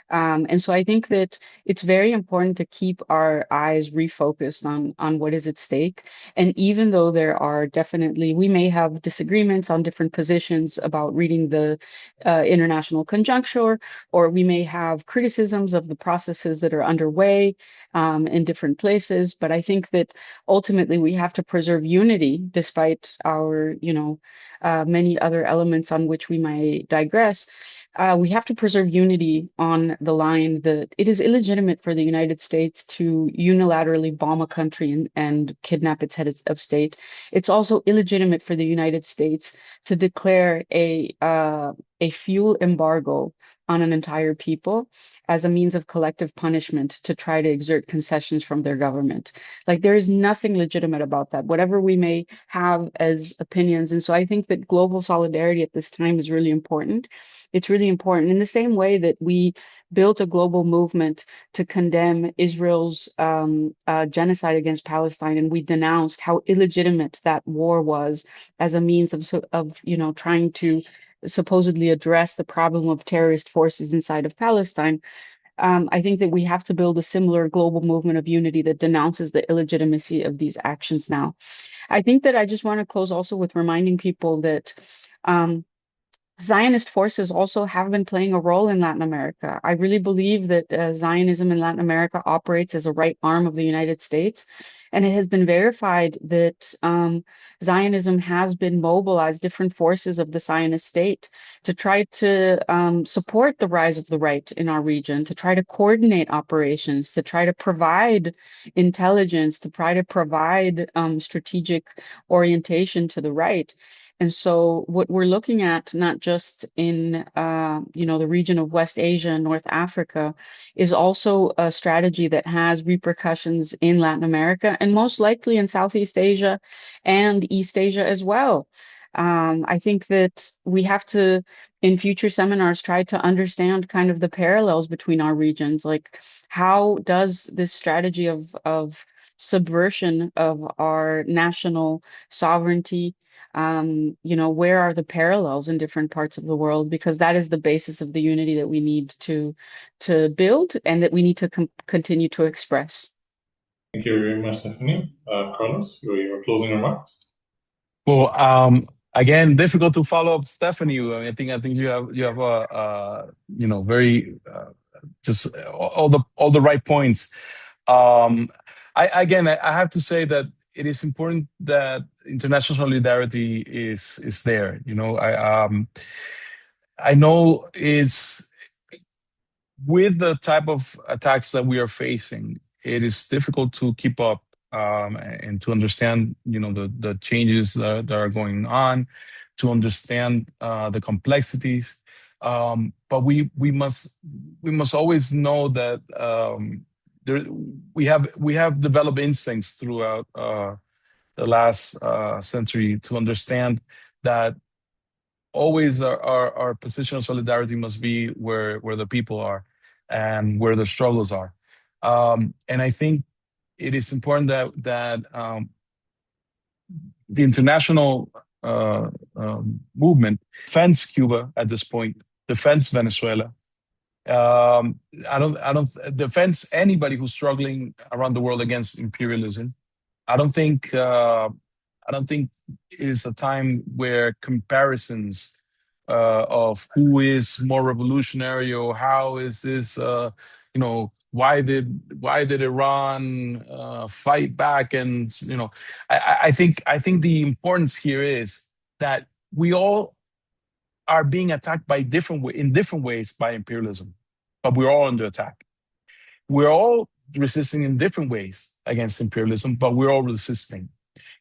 Speaker 2: And so I think that it's very important to keep our eyes refocused on what is at stake. And even though there are definitely, we may have disagreements on different positions about reading the international conjuncture, or we may have criticisms of the processes that are underway in different places. But I think that ultimately we have to preserve unity despite our, many other elements on which we might digress. We have to preserve unity on the line that it is illegitimate for the United States to unilaterally bomb a country and kidnap its head of state. It's also illegitimate for the United States to declare a fuel embargo on an entire people as a means of collective punishment to try to exert concessions from their government. Like there is nothing legitimate about that, whatever we may have as opinions. And so I think that global solidarity at this time is really important. It's really important in the same way that we built a global movement to condemn Israel's genocide against Palestine, and we denounced how illegitimate that war was as a means of trying to supposedly address the problem of terrorist forces inside of Palestine. I think that we have to build a similar global movement of unity that denounces the illegitimacy of these actions now. I think that I just want to close also with reminding people that Zionist forces also have been playing a role in Latin America. I really believe that Zionism in Latin America operates as a right arm of the United States. And it has been verified that Zionism has been mobilized different forces of the Zionist state to try to support the rise of the right in our region, to try to coordinate operations, to try to provide intelligence, to try to provide strategic orientation to the right. And so what we're looking at, not just in the region of West Asia and North Africa, is also a strategy that has repercussions in Latin America and most likely in Southeast Asia and East Asia as well. I think that we have to, in future seminars, try to understand kind of the parallels between our regions. Like, how does this strategy of subversion of our national sovereignty Where are the parallels in different parts of the world? Because that is the basis of the unity that we need to build and that we need to continue to express.
Speaker 1: Thank you very much, Stephanie. Carlos, your closing remarks.
Speaker 3: Well, again, difficult to follow up Stephanie. I think you have very just all the right points. I have to say that it is important that international solidarity is there. I know it's with the type of attacks that we are facing, it is difficult to keep up and to understand, the changes that are going on, to understand the complexities. But we must always know that there, we have developed instincts throughout the last century to understand that always our position of solidarity must be where the people are and where the struggles are. And I think it is important that the international movement defends Cuba at this point, defends Venezuela. I don't defends anybody who's struggling around the world against imperialism. I don't think it is a time where comparisons of who is more revolutionary or how is this why did Iran fight back, and I think the importance here is that we all are being attacked in different ways by imperialism, but we're all under attack. We're all resisting in different ways against imperialism, but we're all resisting.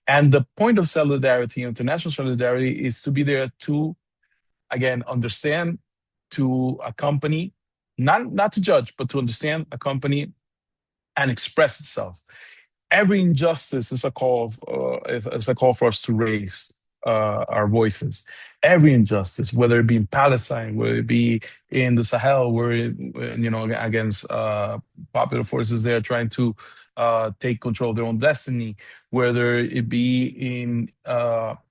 Speaker 3: And the point of solidarity, international solidarity, is to be there to, again, understand, to accompany, not to judge, but to understand, accompany, and express itself. Every injustice is a call for us to raise our voices. Every injustice, whether it be in Palestine, whether it be in the Sahel, against popular forces there trying to take control of their own destiny, whether it be in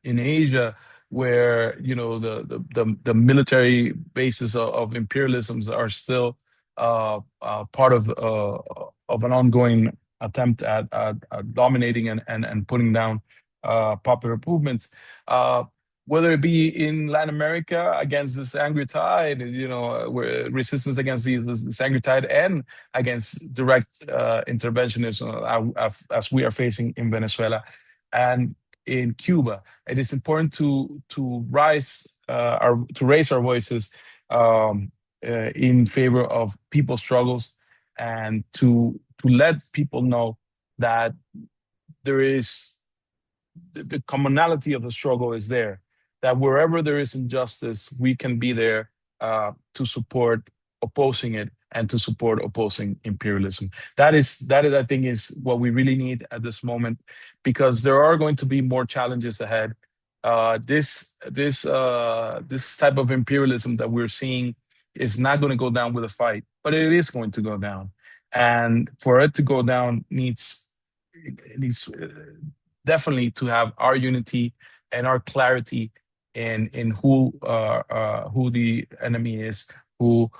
Speaker 3: Asia, where the military bases of imperialisms are still part of an ongoing attempt at dominating and putting down popular movements. Whether it be in Latin America against this angry tide, where resistance against this angry tide, and against direct interventionism as we are facing in Venezuela and in Cuba. It is important to raise our voices in favor of people's struggles, and to let people know that there is the commonality of the struggle is there, that wherever there is injustice, we can be there to support opposing it and to support opposing imperialism. That is, I think, is what we really need at this moment, because there are going to be more challenges ahead. This type of imperialism that we're seeing is not going to go down with a fight, but it is going to go down. And for it to go down needs definitely to have our unity and our clarity in who the enemy is, who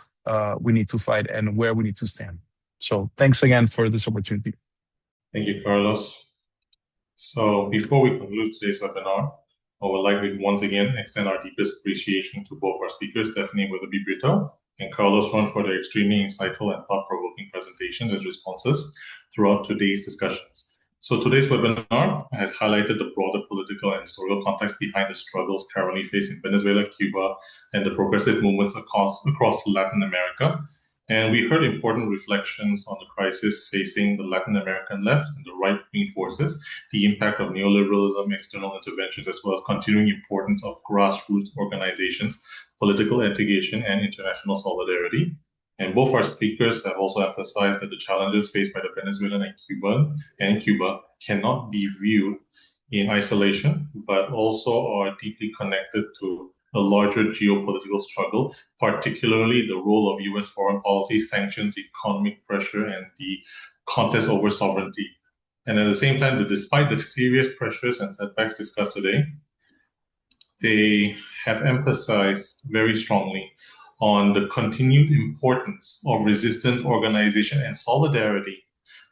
Speaker 3: we need to fight, and where we need to stand. So thanks again for this opportunity.
Speaker 1: Thank you, Carlos. So before we conclude today's webinar, I would like to once again extend our deepest appreciation to both our speakers, Stephanie Weatherbee Brito and Carlos Ron, for their extremely insightful and thought-provoking presentations and responses throughout today's discussions. So today's webinar has highlighted the broader political and historical context behind the struggles currently facing Venezuela, Cuba, and the progressive movements across Latin America. And we heard important reflections on the crisis facing the Latin American left and the right-wing forces, the impact of neoliberalism, external interventions, as well as continuing importance of grassroots organizations, political integration, and international solidarity. And both our speakers have also emphasized that the challenges faced by the Venezuelan and Cuba cannot be viewed in isolation, but also are deeply connected to a larger geopolitical struggle, particularly the role of U.S. foreign policy, sanctions, economic pressure, and the contest over sovereignty. And at the same time, despite the serious pressures and setbacks discussed today, they have emphasized very strongly on the continued importance of resistance, organization, and solidarity,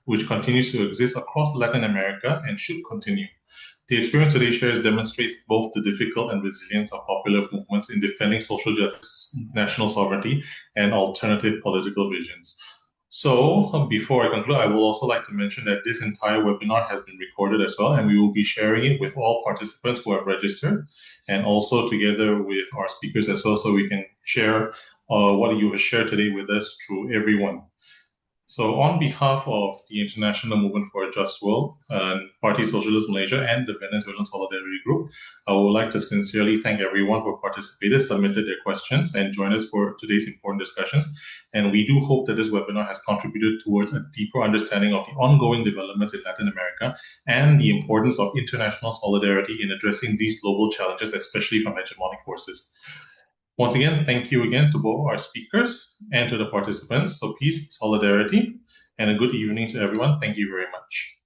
Speaker 1: which continues to exist across Latin America and should continue. The experience today shares demonstrates both the difficult and resilience of popular movements in defending social justice, national sovereignty, and alternative political visions. So, before I conclude, I will also like to mention that this entire webinar has been recorded as well, and we will be sharing it with all participants who have registered, and also together with our speakers as well, so we can share what you have shared today with us through everyone. So on behalf of the International Movement for a Just World, Parti Sosialis Malaysia, and the Venezuelan Solidarity Group, I would like to sincerely thank everyone who participated, submitted their questions, and joined us for today's important discussions. And we do hope that this webinar has contributed towards a deeper understanding of the ongoing developments in Latin America and the importance of international solidarity in addressing these global challenges, especially from hegemonic forces. Once again, thank you again to both our speakers and to the participants. So peace, solidarity, and a good evening to everyone. Thank you very much.